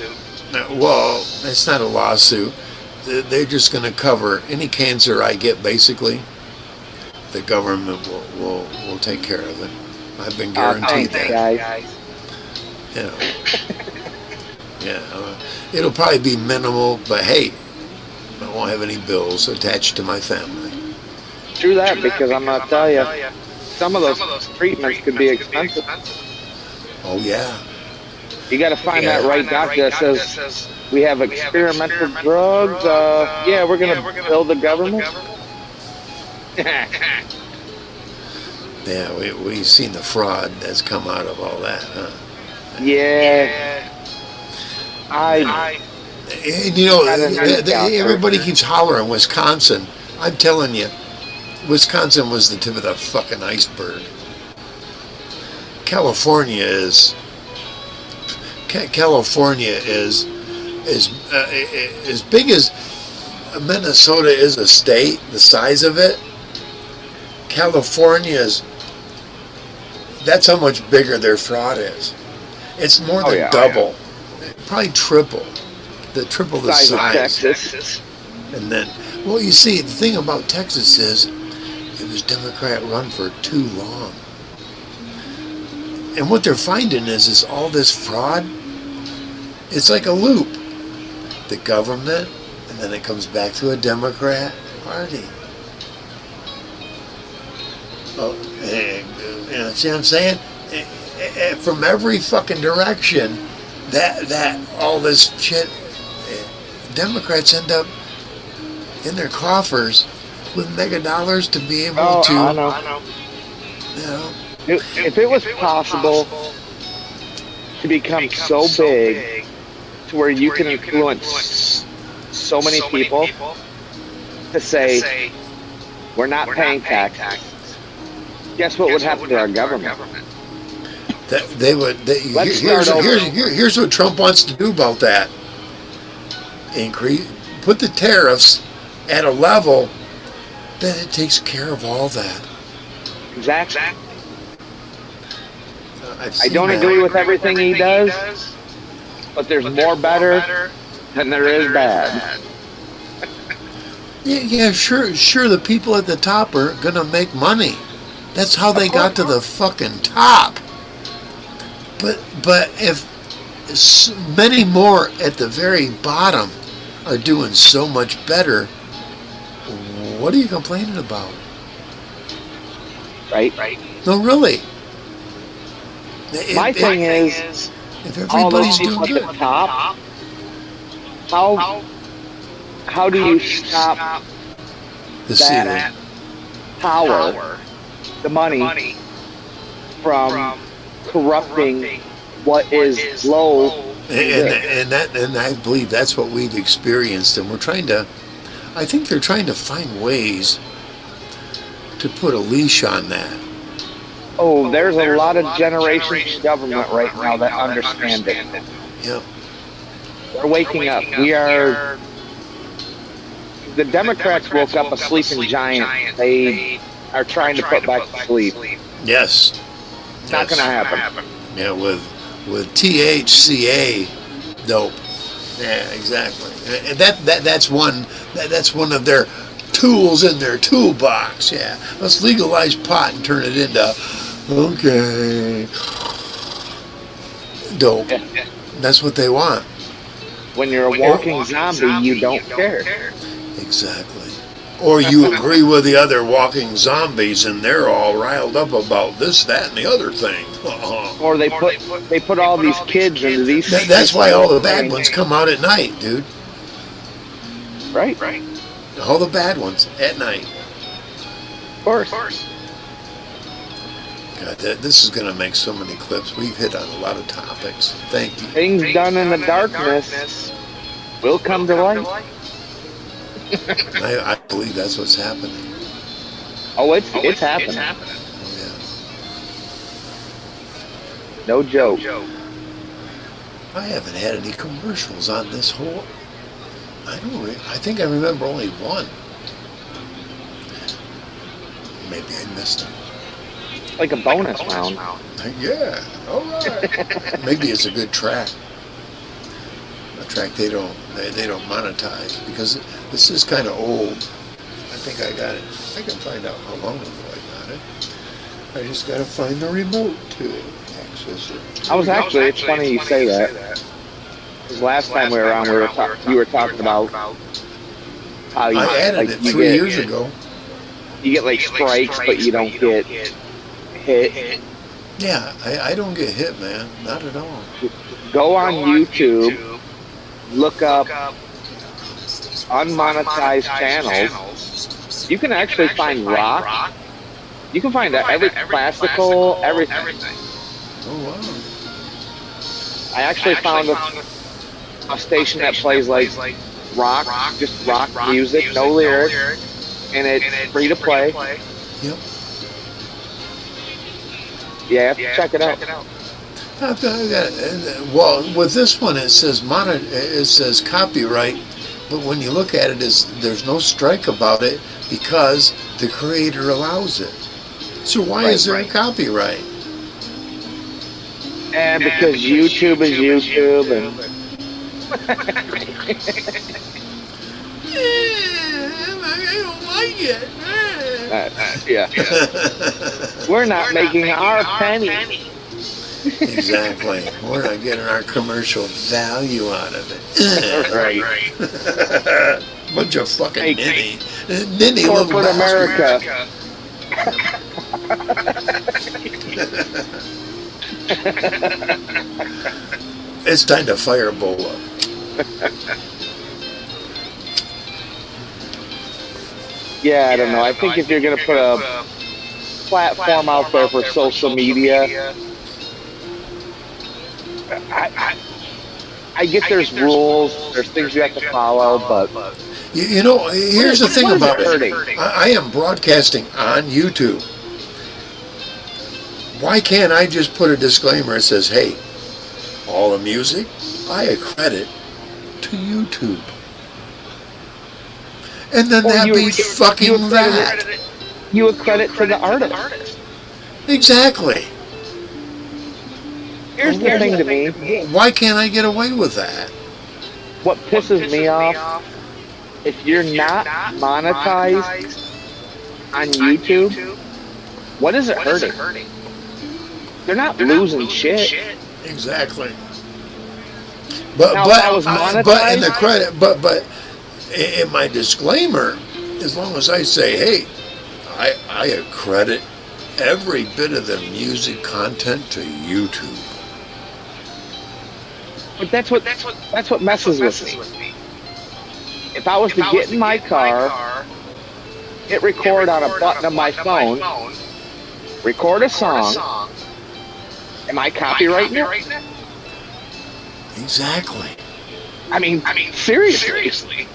Well, it's not a lawsuit. They're just going to cover any cancer I get. Basically, the government will take care of it. I've been guaranteed that. Guys. Yeah. Yeah. It'll probably be minimal, but hey, I won't have any bills attached to my family. True that, because I'm going to tell you, some of those treatments could be expensive. Oh, yeah. You got to find that right doctor that says, we have experimental drugs. Yeah, we're going to bill the government. Yeah, we've seen the fraud that's come out of all that, huh? Yeah. You know, everybody keeps hollering Wisconsin. I'm telling you, Wisconsin was the tip of the fucking iceberg. California is as big as Minnesota is a state. The size of it, that's how much bigger their fraud is. It's more than double, probably triple the size. Texas. And then, well, you see, the thing about Texas is it was Democrat run for too long. And what they're finding is all this fraud, it's like a loop. The government, and then it comes back to a Democrat party. Oh, you know, see what I'm saying? From every fucking direction, that all this shit, Democrats end up in their coffers with mega dollars to be able to. I know. You know, If it was possible to become so big to where you can influence so many people to say, we're not paying taxes, guess what would happen to our government? that they would. Here's what Trump wants to do about that. Put the tariffs at a level that it takes care of all that. Exactly. I don't agree with everything he does, but there's more better than there is bad. Yeah, sure. The people at the top are gonna make money. That's how they got to the fucking top. But if many more at the very bottom are doing so much better, what are you complaining about? Right. No, really. My thing is, if all those everybody's people doing at the good, top, how do you stop the ceiling. that power, the money, from corrupting what is low? And I believe that's what we've experienced, and I think they're trying to find ways to put a leash on that. Oh, there's a lot of generations of government right now that understand it. Yep. They're waking up. The Democrats woke up a sleeping giant. They are trying to put back to sleep. Yes. It's not going to happen. Yeah, with THCA dope. Yeah, exactly. And that's one of their tools in their toolbox. Yeah, let's legalize pot and turn it into dope. That's what they want. When you're a walking zombie, you don't care. Exactly. Or you agree with the other walking zombies, and they're all riled up about this, that, and the other thing. Or they put all these kids into these. That's why all the bad ones come out at night, dude. Right. All the bad ones at night. Of course. God, this is going to make so many clips. We've hit on a lot of topics. Thank you. Things done in the darkness will come to light. I believe that's what's happening. Oh, it's happening. Oh, yeah. No joke. I haven't had any commercials on this whole. I think I remember only one. Maybe I missed it. Like a bonus round. Yeah. All right. Maybe it's a good track. A track they don't monetize because this is kind of old. I think I got it. I can find out how long ago I got it. I just got to find the remote to access it. It's funny you say that. Because last time we were on, you were talking about how you I added it 3 years ago. You get like strikes, but you don't get hit. Yeah, I don't get hit, man. Not at all. Go on YouTube, look up unmonetized channels. You can actually find rock. You can find every classical, everything. Oh, wow. I actually found a station that plays like rock, just rock music, no lyrics, and it's free to play. Yep. Yeah, have to check it out. Well, with this one, it says copyright, but when you look at it, there's no strike about it because the creator allows it. So why is there a copyright? And because YouTube is YouTube, and I don't like it. Yeah. We're not making our penny. Exactly. We're not getting our commercial value out of it. Right. Bunch of fucking Hey, ninny little corporate bastards. America. It's time to fire Bola. Yeah, I don't know. I think if you're going to put a platform out there for social media, I get there's rules, there's things you have to follow, but You know, here's the thing what is about it it. hurting? I am broadcasting on YouTube. Why can't I just put a disclaimer that says, hey, all the music I accredit to YouTube? And then Or that you- be you- fucking you accredit that. You accredit to the artist. Exactly. Here's the thing to me. Why can't I get away with that? What pisses me off, if you're not monetized on YouTube, what is it hurting? They're not losing shit. Exactly. But Now, if I was but in the monetized- credit, but in my disclaimer, as long as I say, hey, I accredit every bit of the music content to YouTube. But that's what messes with me. If I was to get in my car, hit record on a button on my phone, record a song, am I copyrighting it? Exactly. I mean, seriously.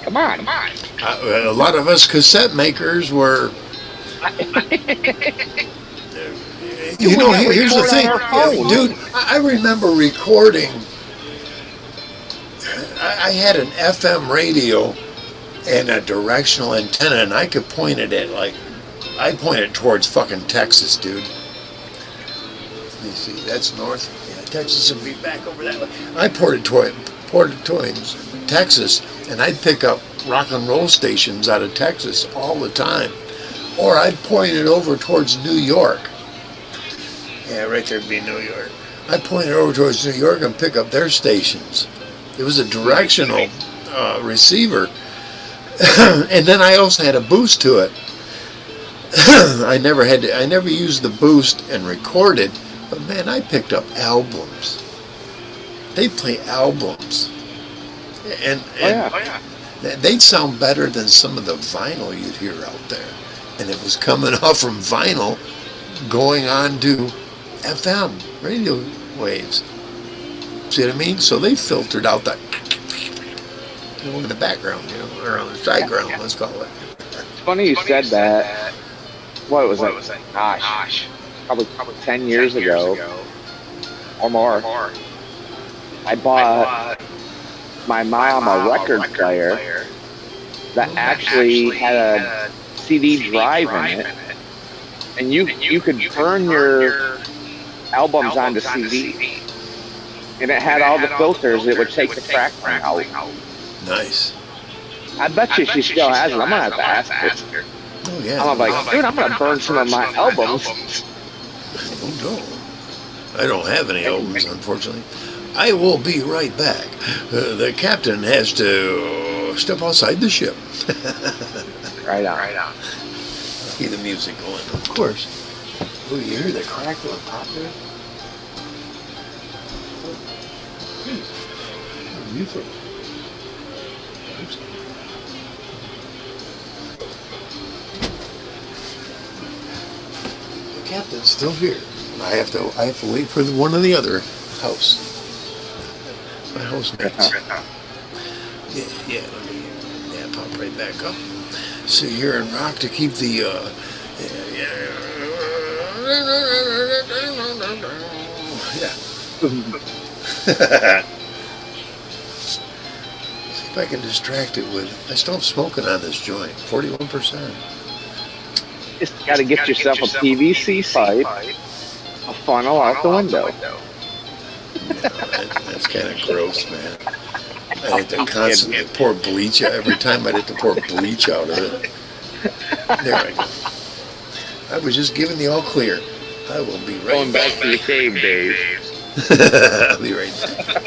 Come on. A lot of us cassette makers were. You know, here's the record thing, on our phone. dude. I remember recording. I had an FM radio and a directional antenna, and I could point it at I pointed towards fucking Texas, dude. Let me see, that's north. Yeah, Texas would be back over that way. I ported towards Texas, and I'd pick up rock and roll stations out of Texas all the time. Or I'd point it over towards New York. Yeah, right there'd be New York. I'd point it over towards New York and pick up their stations. It was a directional receiver. And then I also had a boost to it. I never used the boost and recorded, but man, I picked up albums. They play albums. And they'd sound better than some of the vinyl you'd hear out there. And it was coming off from vinyl, going on to FM radio waves. See what I mean? So they filtered out that, in the background, or on the side ground, let's call it. It's funny you said that. What was it? Gosh. Probably 10 years ago or more. I bought my mom a record player that actually had a CD drive in it, and you could turn your albums onto CD, and it had all the filters. It would take the crack out. Nice. I bet you she still has it. I'm gonna have to ask her. Oh yeah. I'm like, dude, I'm gonna burn some of my albums. Oh no. I don't have any albums, unfortunately. I will be right back. The captain has to step outside the ship. Right on. Keep the music going, of course. Oh, you hear the crackle and pop there? Music. The captain's still here. I have to wait for one of the other house. My housemates. Yeah. Let me pop right back up. So you're in rock to keep the yeah. See if I can distract it with. I still am smoking on this joint. 41%. Just gotta get yourself a PVC pipe, a funnel out the window. That's kind of gross, man. I had to constantly pour bleach out. Every time I'd have to pour bleach out of it. There I go. I was just giving the all clear. I will be right Going back to the cave days. I'll be right back.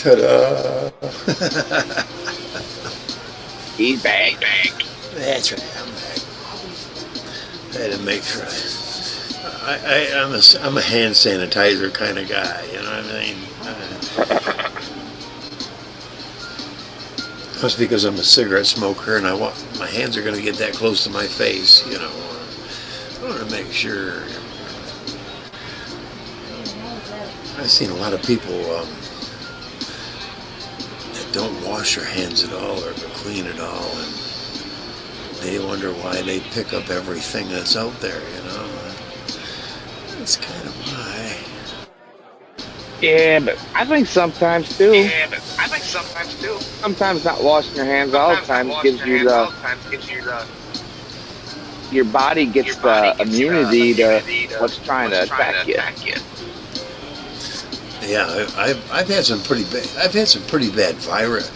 Ta-da! He's back. That's right, I'm back. I had to make sure I'm a hand sanitizer kind of guy, you know what I mean? That's because I'm a cigarette smoker and my hands are going to get that close to my face, you know. I want to make sure. I've seen a lot of people that don't wash their hands at all or clean at all, and they wonder why they pick up everything that's out there, you know. That's kind of why. Yeah, but I think sometimes too. Sometimes not washing your hands all the time gives you your body gets the immunity to what's trying to attack you. Yeah, I've had some pretty bad virus.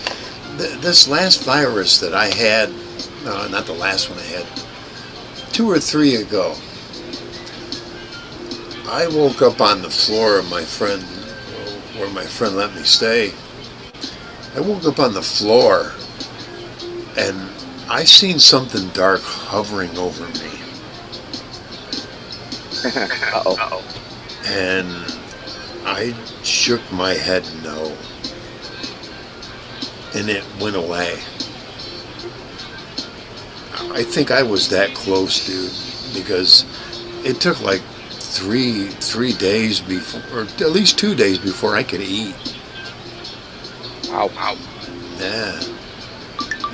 This last virus that I had, no, not the last one I had, 2 or 3 ago. I woke up on the floor of where my friend let me stay. I woke up on the floor and I seen something dark hovering over me. Uh-oh. And I shook my head no. And it went away. I think I was that close, dude, because it took like three days before, or at least 2 days before I could eat. Wow. Yeah.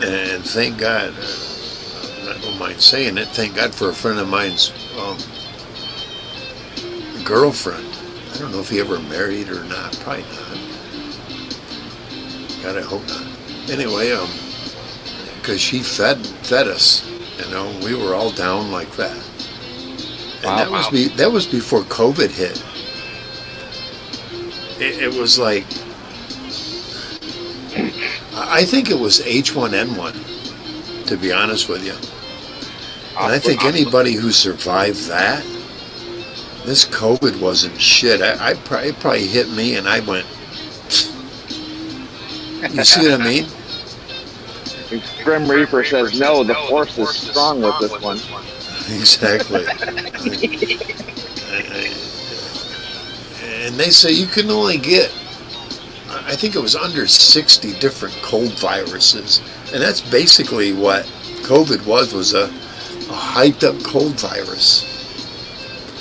And thank God, I don't mind saying it, thank God for a friend of mine's girlfriend. I don't know if he ever married or not, probably not. God, I hope not. Anyway, because she fed us, you know, we were all down like that. And that was before COVID hit. It was like, I think it was H1N1, to be honest with you. And I think anybody who survived that, this COVID wasn't shit. It probably hit me and I went, you see what I mean? Grim Reaper says, no, the force is strong with this one. Exactly. And they say you can only get, I think it was under 60 different cold viruses. And that's basically what COVID was a hyped up cold virus.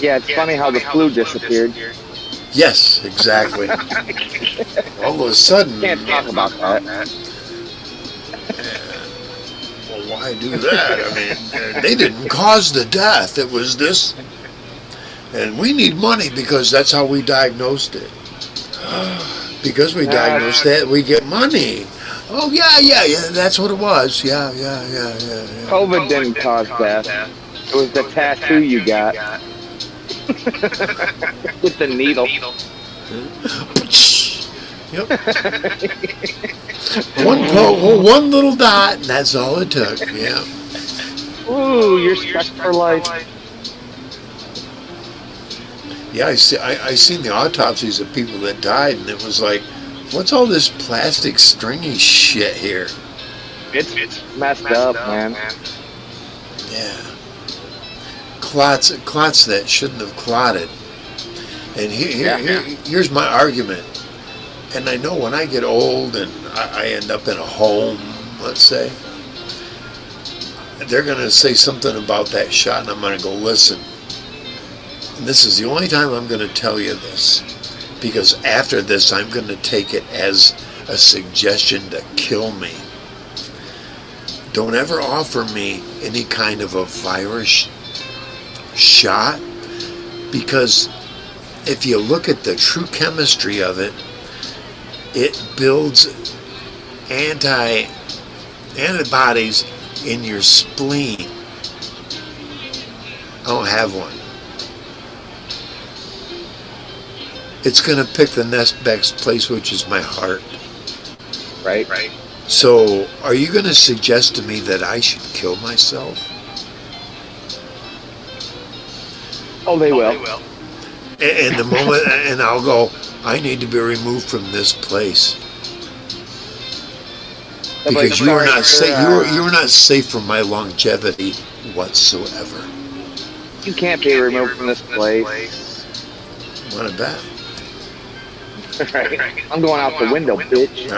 Yeah, it's funny how the flu disappeared. Yes, exactly. All of a sudden, Can't talk about that. well, why do that? I mean, they didn't cause the death. It was this, and we need money because that's how we diagnosed it. Because we diagnosed that, we get money. Oh yeah. That's what it was. Yeah. COVID didn't cause death. It was the tattoo you got with the needle. Yep. One little dot, and that's all it took. Yeah. Ooh, you're stuck for life. Yeah, I seen the autopsies of people that died, and it was like, what's all this plastic stringy shit here? It's messed up, man. Yeah. Clots that shouldn't have clotted. And here's my argument. And I know when I get old and I end up in a home, let's say, they're going to say something about that shot, and I'm going to go listen. And this is the only time I'm going to tell you this, because after this I'm going to take it as a suggestion to kill me. Don't ever offer me any kind of a virus shot, because if you look at the true chemistry of it, it builds antibodies in your spleen. I don't have one. It's going to pick the next best place, which is my heart. Right. So, are you going to suggest to me that I should kill myself? Oh, they will. And the moment, and I'll go, I need to be removed from this place because you are not safe. You are not safe for my longevity whatsoever. You can't be removed from this place. Want to bet? Right. I'm going out the window, bitch.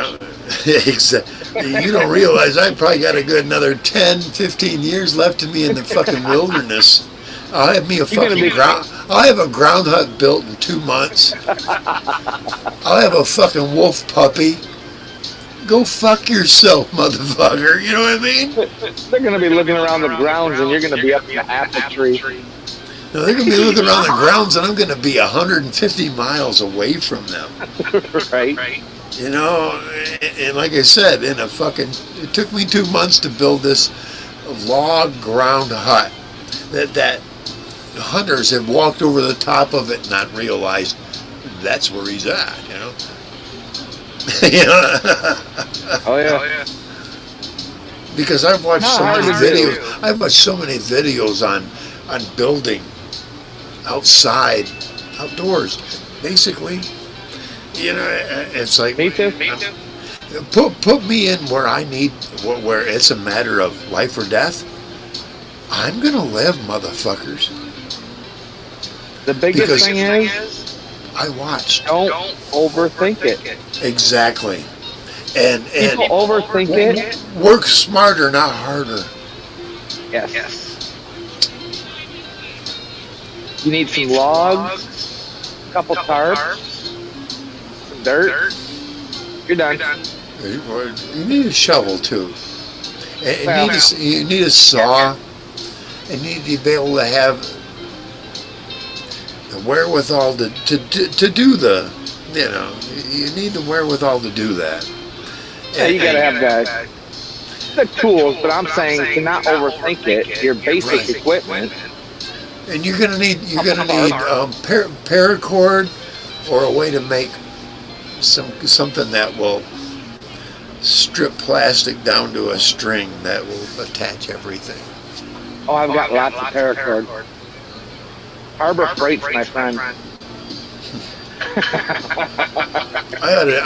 Exactly. You don't realize I probably got a good another 10, 15 years left in me in the fucking wilderness. I'll have me a fucking ground. I'll have a ground hut built in 2 months. I'll have a fucking wolf puppy. Go fuck yourself, motherfucker. You know what I mean? They're gonna be looking around the grounds, and you're gonna be up in the apple tree. No, they're gonna be looking around the grounds, and I'm gonna be 150 miles away from them. Right. You know, and like I said, it took me 2 months to build this log ground hut that hunters have walked over the top of it and not realized that's where he's at, you know. Oh yeah. Because I've watched so many videos. I've watched so many videos on building outside, outdoors, basically. You know, it's like Me too. Put me in where I need, where it's a matter of life or death. I'm gonna live, motherfuckers. The biggest thing is, I watched. don't overthink it. Exactly. And People overthink it. work smarter, not harder. Yes. You need some logs, a couple tarps, some dirt. You're done. You need a shovel too. And you need a saw. And you need to be able to have the wherewithal to do the, you know, you need the wherewithal to do that. Yeah, you gotta have the tools, but I'm saying to not overthink it. Your basic equipment. And you're gonna need paracord or a way to make something that will strip plastic down to a string that will attach everything. Oh, I've got lots of paracord. Harbor Freight's my friend. I ought to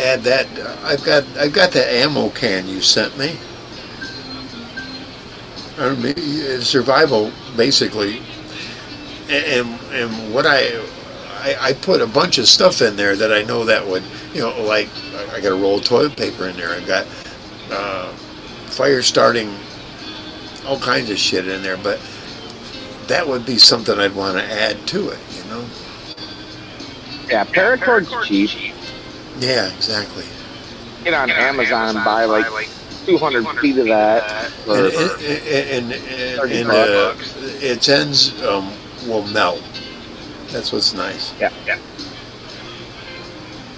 add that. I've got that ammo can you sent me. I mean, survival basically, and what I put a bunch of stuff in there that I know that would, you know, like I got a roll of toilet paper in there. I've got fire starting, all kinds of shit in there, but that would be something I'd want to add to it, you know? Yeah, paracord's cheap. Yeah, exactly. Get on Amazon and buy like 200 feet of that. And its ends will melt. That's what's nice. Yeah.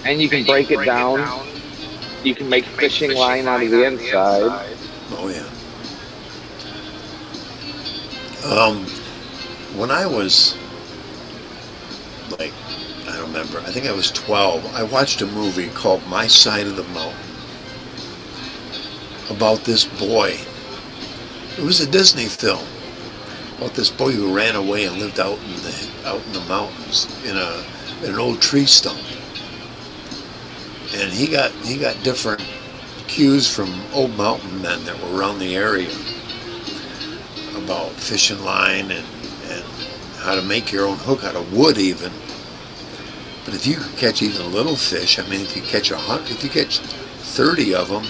And you can break it down. You can make fishing line out of the inside. Oh yeah. When I was like, I don't remember, I think I was 12, I watched a movie called My Side of the Mountain about this boy. It was a Disney film about this boy who ran away and lived out in the mountains in an old tree stump. And he got different cues from old mountain men that were around the area about fishing line and how to make your own hook out of wood even. But if you could catch even a little fish, I mean, if you catch 30 of them,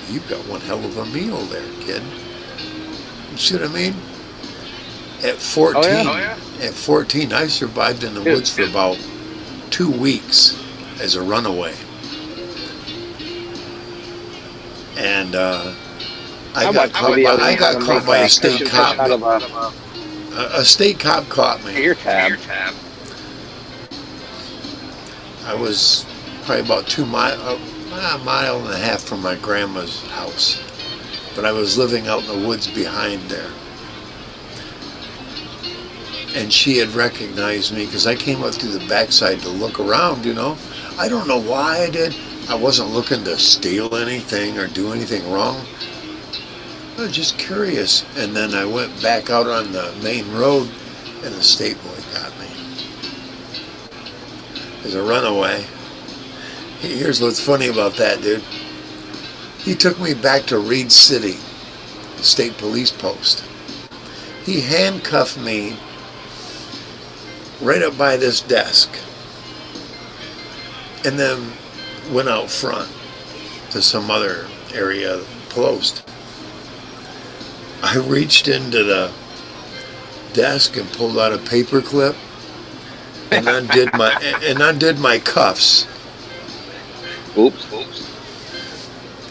you've got one hell of a meal there, kid. You see what I mean? At 14, At 14, I survived in the woods for about 2 weeks as a runaway. And I got caught by a state cop. A state cop caught me. Ear tab. I was probably about a mile and a half from my grandma's house, but I was living out in the woods behind there. And she had recognized me because I came up through the backside to look around, you know. I don't know why I did. I wasn't looking to steal anything or do anything wrong. I was just curious. And then I went back out on the main road and the state boy got me. As a runaway. Here's what's funny about that, dude. He took me back to Reed City, state police post. He handcuffed me right up by this desk and then went out front to some other area closed. I reached into the desk and pulled out a paper clip and undid my cuffs. Oops.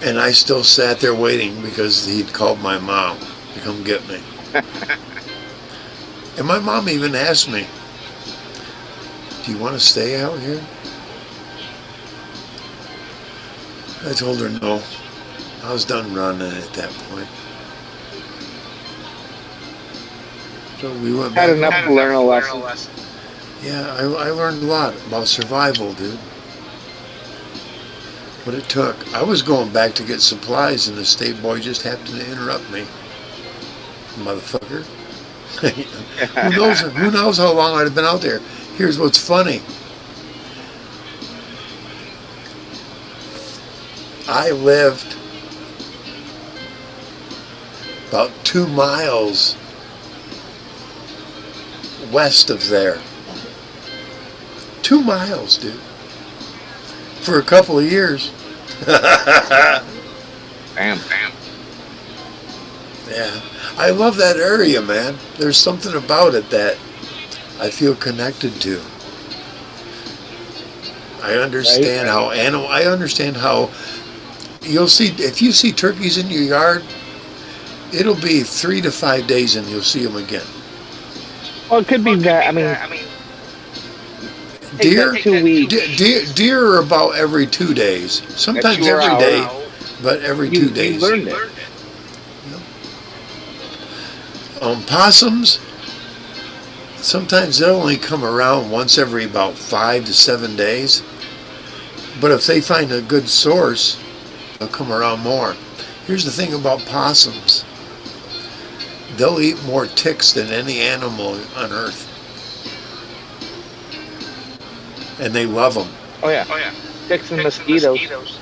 And I still sat there waiting because he'd called my mom to come get me. And my mom even asked me, "Do you want to stay out here?" I told her no. I was done running at that point. So we went back. Had enough to learn a lesson. Yeah, I learned a lot about survival, dude. What it took. I was going back to get supplies and the state boy just happened to interrupt me. Motherfucker. Who knows how long I'd have been out there. Here's what's funny. I lived about 2 miles west of there. 2 miles, dude. For a couple of years. Bam. Yeah. I love that area, man. There's something about it that I feel connected to. I understand how you'll see, if you see turkeys in your yard, it'll be 3 to 5 days and you'll see them again. Well, it could be that. I mean, deer, 2 weeks. deer are about every 2 days. Sometimes every day, but every 2 days. You learned it. Possums, sometimes they'll only come around once every about 5 to 7 days. But if they find a good source, they'll come around more. Here's the thing about possums. They'll eat more ticks than any animal on Earth. And they love them. Oh yeah. Ticks and mosquitoes.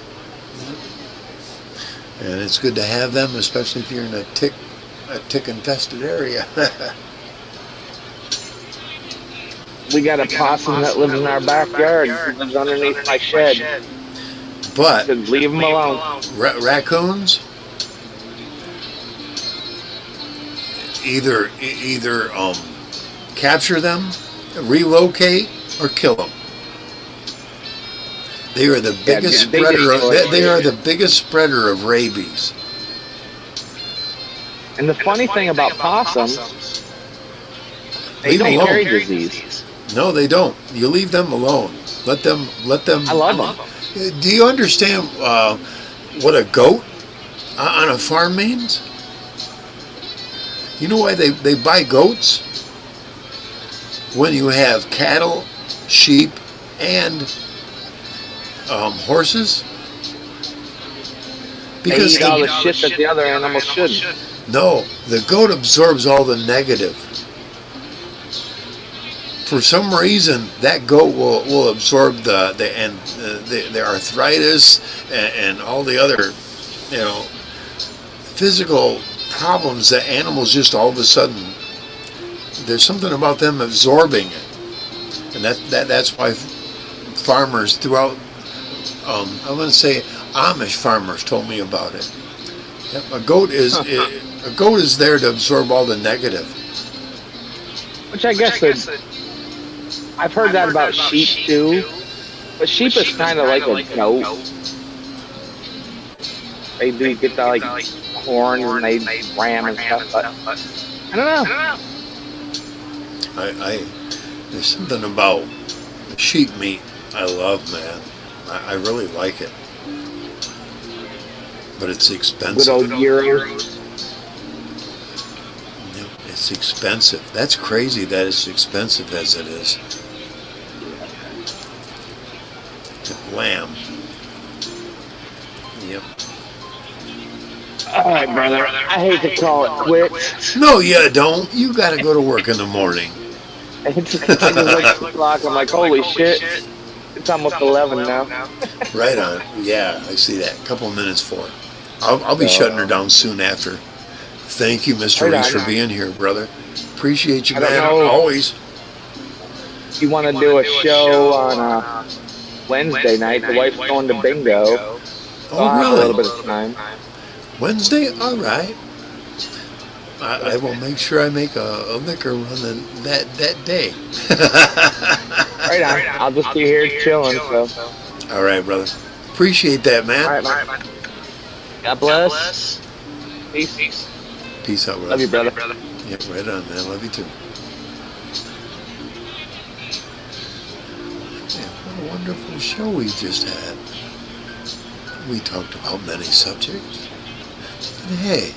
And it's good to have them, especially if you're in a tick-infested area. We got a possum that lives in our backyard. He lives underneath my shed. But So leave him alone. Raccoons, either capture them, relocate, or kill them. They are the biggest spreader. They are the biggest spreader of rabies. And the funny thing about possums, they don't carry disease. No, they don't. You leave them alone. Let them. I love them. Do you understand what a goat on a farm means? You know why they buy goats? When you have cattle, sheep, and horses? Because they eat all the shit that the other animals shouldn't. No, the goat absorbs all the negative. For some reason, that goat will absorb the arthritis and all the other, physical problems that animals just all of a sudden. There's something about them absorbing it, and that's why farmers throughout. I'm going to say Amish farmers told me about it. Yep, a goat is there to absorb all the negative. Which I guess I've heard that about sheep too, but sheep is kind of like a goat. They do get the horns and they ram and stuff, but I don't know. There's something about sheep meat I love, man. I really like it, but it's expensive. Good old gyros. It's expensive. That's crazy that it's expensive as it is. Lamb. Yep. All right, brother. I hate to call it quits. No, you don't. You got to go to work in the morning. It's like 6 o'clock. I'm like, holy shit. It's almost 11 now. Right on. Yeah, I see that. A couple of minutes for it. I'll be shutting her down soon after. Thank you, Mr. Reese, for being here, brother. Appreciate you, man. Always. You want to do a show on Wednesday night? The wife's going to bingo. Oh, really? A little bit of time. Wednesday? All right. I will make sure I make a liquor run that day. Right on. I'll just be here chilling. So. All right, brother. Appreciate that, man. All right, man. God bless. Peace. Peace out, brother. Love you, brother. Yeah, right on, man. Love you too. Yeah, what a wonderful show we just had. We talked about many subjects. And hey,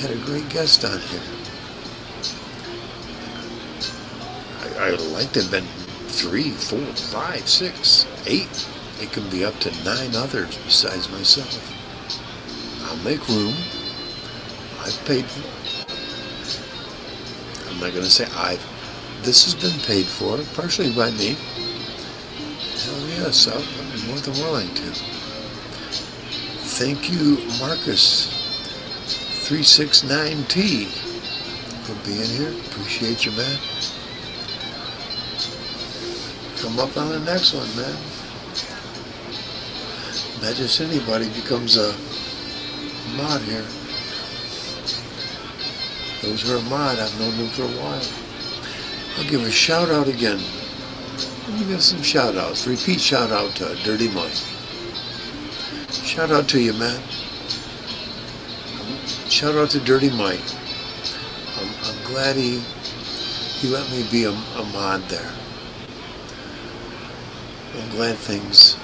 had a great guest on here. I like to have been 3, 4, 5, 6, 8. It can be up to 9 others besides myself. I'll make room. I've paid for it. I'm not going to say this has been paid for, partially by me. Hell yes, I'm more than willing to. Thank you, Marcus369T, for being here. Appreciate you, man. Come up on the next one, man. Not just anybody becomes a mod here. Those who are mod, I've known them for a while. I'll give a shout out again. Let me give some shout outs. Repeat shout out to Dirty Mike. Shout out to you, man. Shout out to Dirty Mike. I'm glad he let me be a mod there. I'm glad things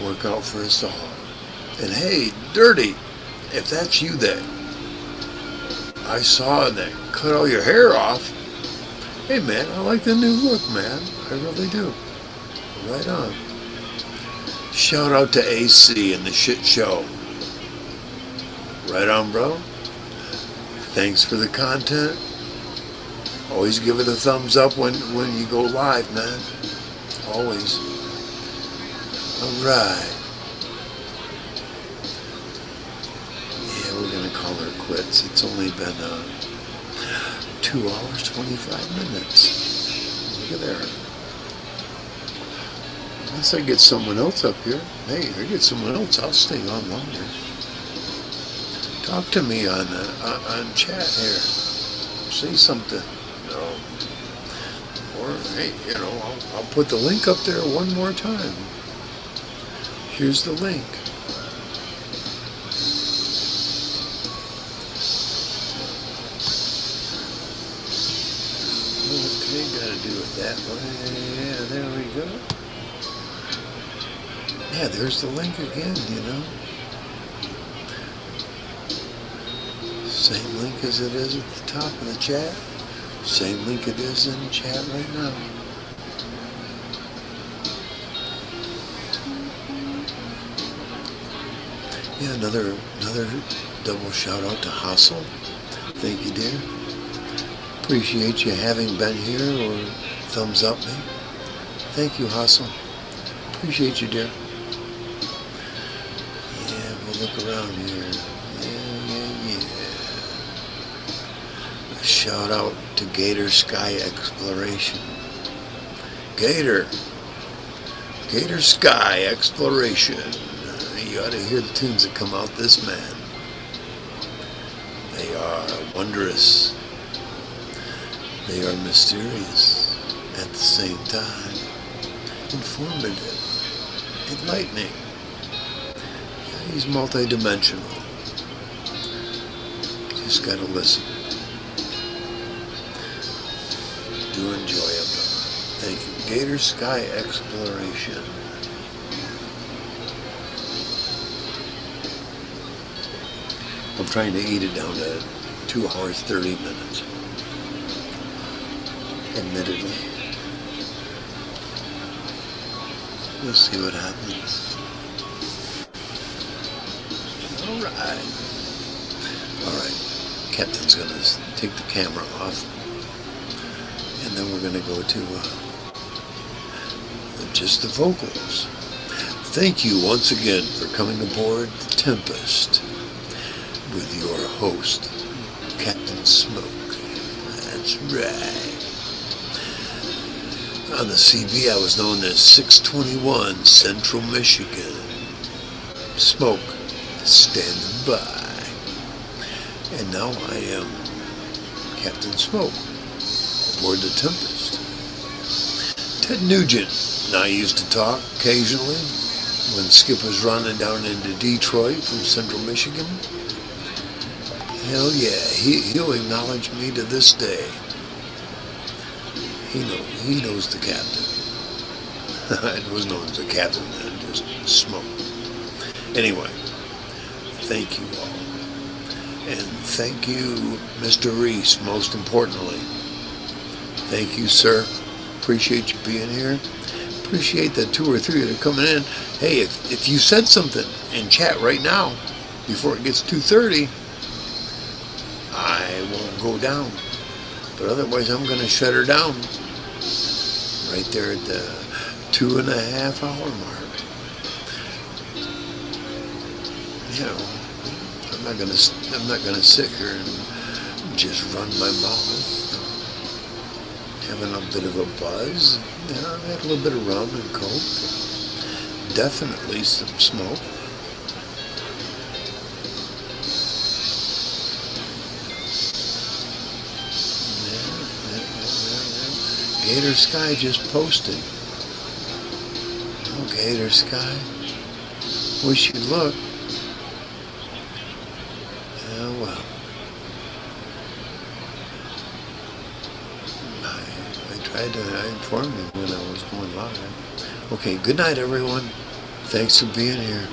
work out for us all. And hey, Dirty, if that's you that I saw that cut all your hair off, hey man, I like the new look, man. I really do. Right on. Shout out to AC and the shit show. Right on, bro. Thanks for the content. Always give it a thumbs up when you go live, man. Always. Alright. Yeah, we're going to call her quits. It's only been 2 hours, 25 minutes. Look at there. Unless I get someone else up here. Hey, if I get someone else, I'll stay on longer. Talk to me on chat here. say something. Or, hey, I'll put the link up there one more time. Here's the link. Okay, gotta do it that way. Yeah, there we go. Yeah, there's the link again, Same link as it is at the top of the chat. Same link it is in the chat right now. Yeah, another double shout out to Hassel. Thank you, dear. Appreciate you having been here or thumbs up me. Thank you, Hassel. Appreciate you, dear. Yeah, we'll look around here. Yeah. A shout out to Gator Sky Exploration. Gator Sky Exploration. You ought to hear the tunes that come out this man. They are wondrous. They are mysterious at the same time. Informative. Enlightening. Yeah, he's multidimensional. Just gotta listen. Do enjoy it though. Thank you. Gator Sky Exploration. I'm trying to eat it down to 2 hours, 30 minutes. Admittedly. We'll see what happens. Alright. Captain's going to take the camera off. And then we're going to go to just the vocals. Thank you once again for coming aboard the Tempest with your host, Captain Smoke. That's right. On the CB, I was known as 621 Central Michigan. Smoke, standing by. And now I am Captain Smoke, aboard the Tempest. Ted Nugent and I used to talk occasionally when Skip was running down into Detroit from Central Michigan. Hell yeah, he'll acknowledge me to this day. He knows the captain. I was known as the captain then, just Smoke. Anyway, thank you all. And thank you, Mr. Reese, most importantly. Thank you, sir. Appreciate you being here. Appreciate that 2 or 3 that are coming in. Hey, if you said something in chat right now, before it gets 2:30, I won't go down. But otherwise, I'm going to shut her down right there at the 2.5 hour mark. I'm not gonna sit here and just run my mouth. Having a bit of a buzz. I had a little bit of rum and coke. Definitely some smoke. Gator Sky just posted. Oh, Gator Sky. Wish you'd look. Oh, well. I informed you when I was going live. Okay, good night, everyone. Thanks for being here.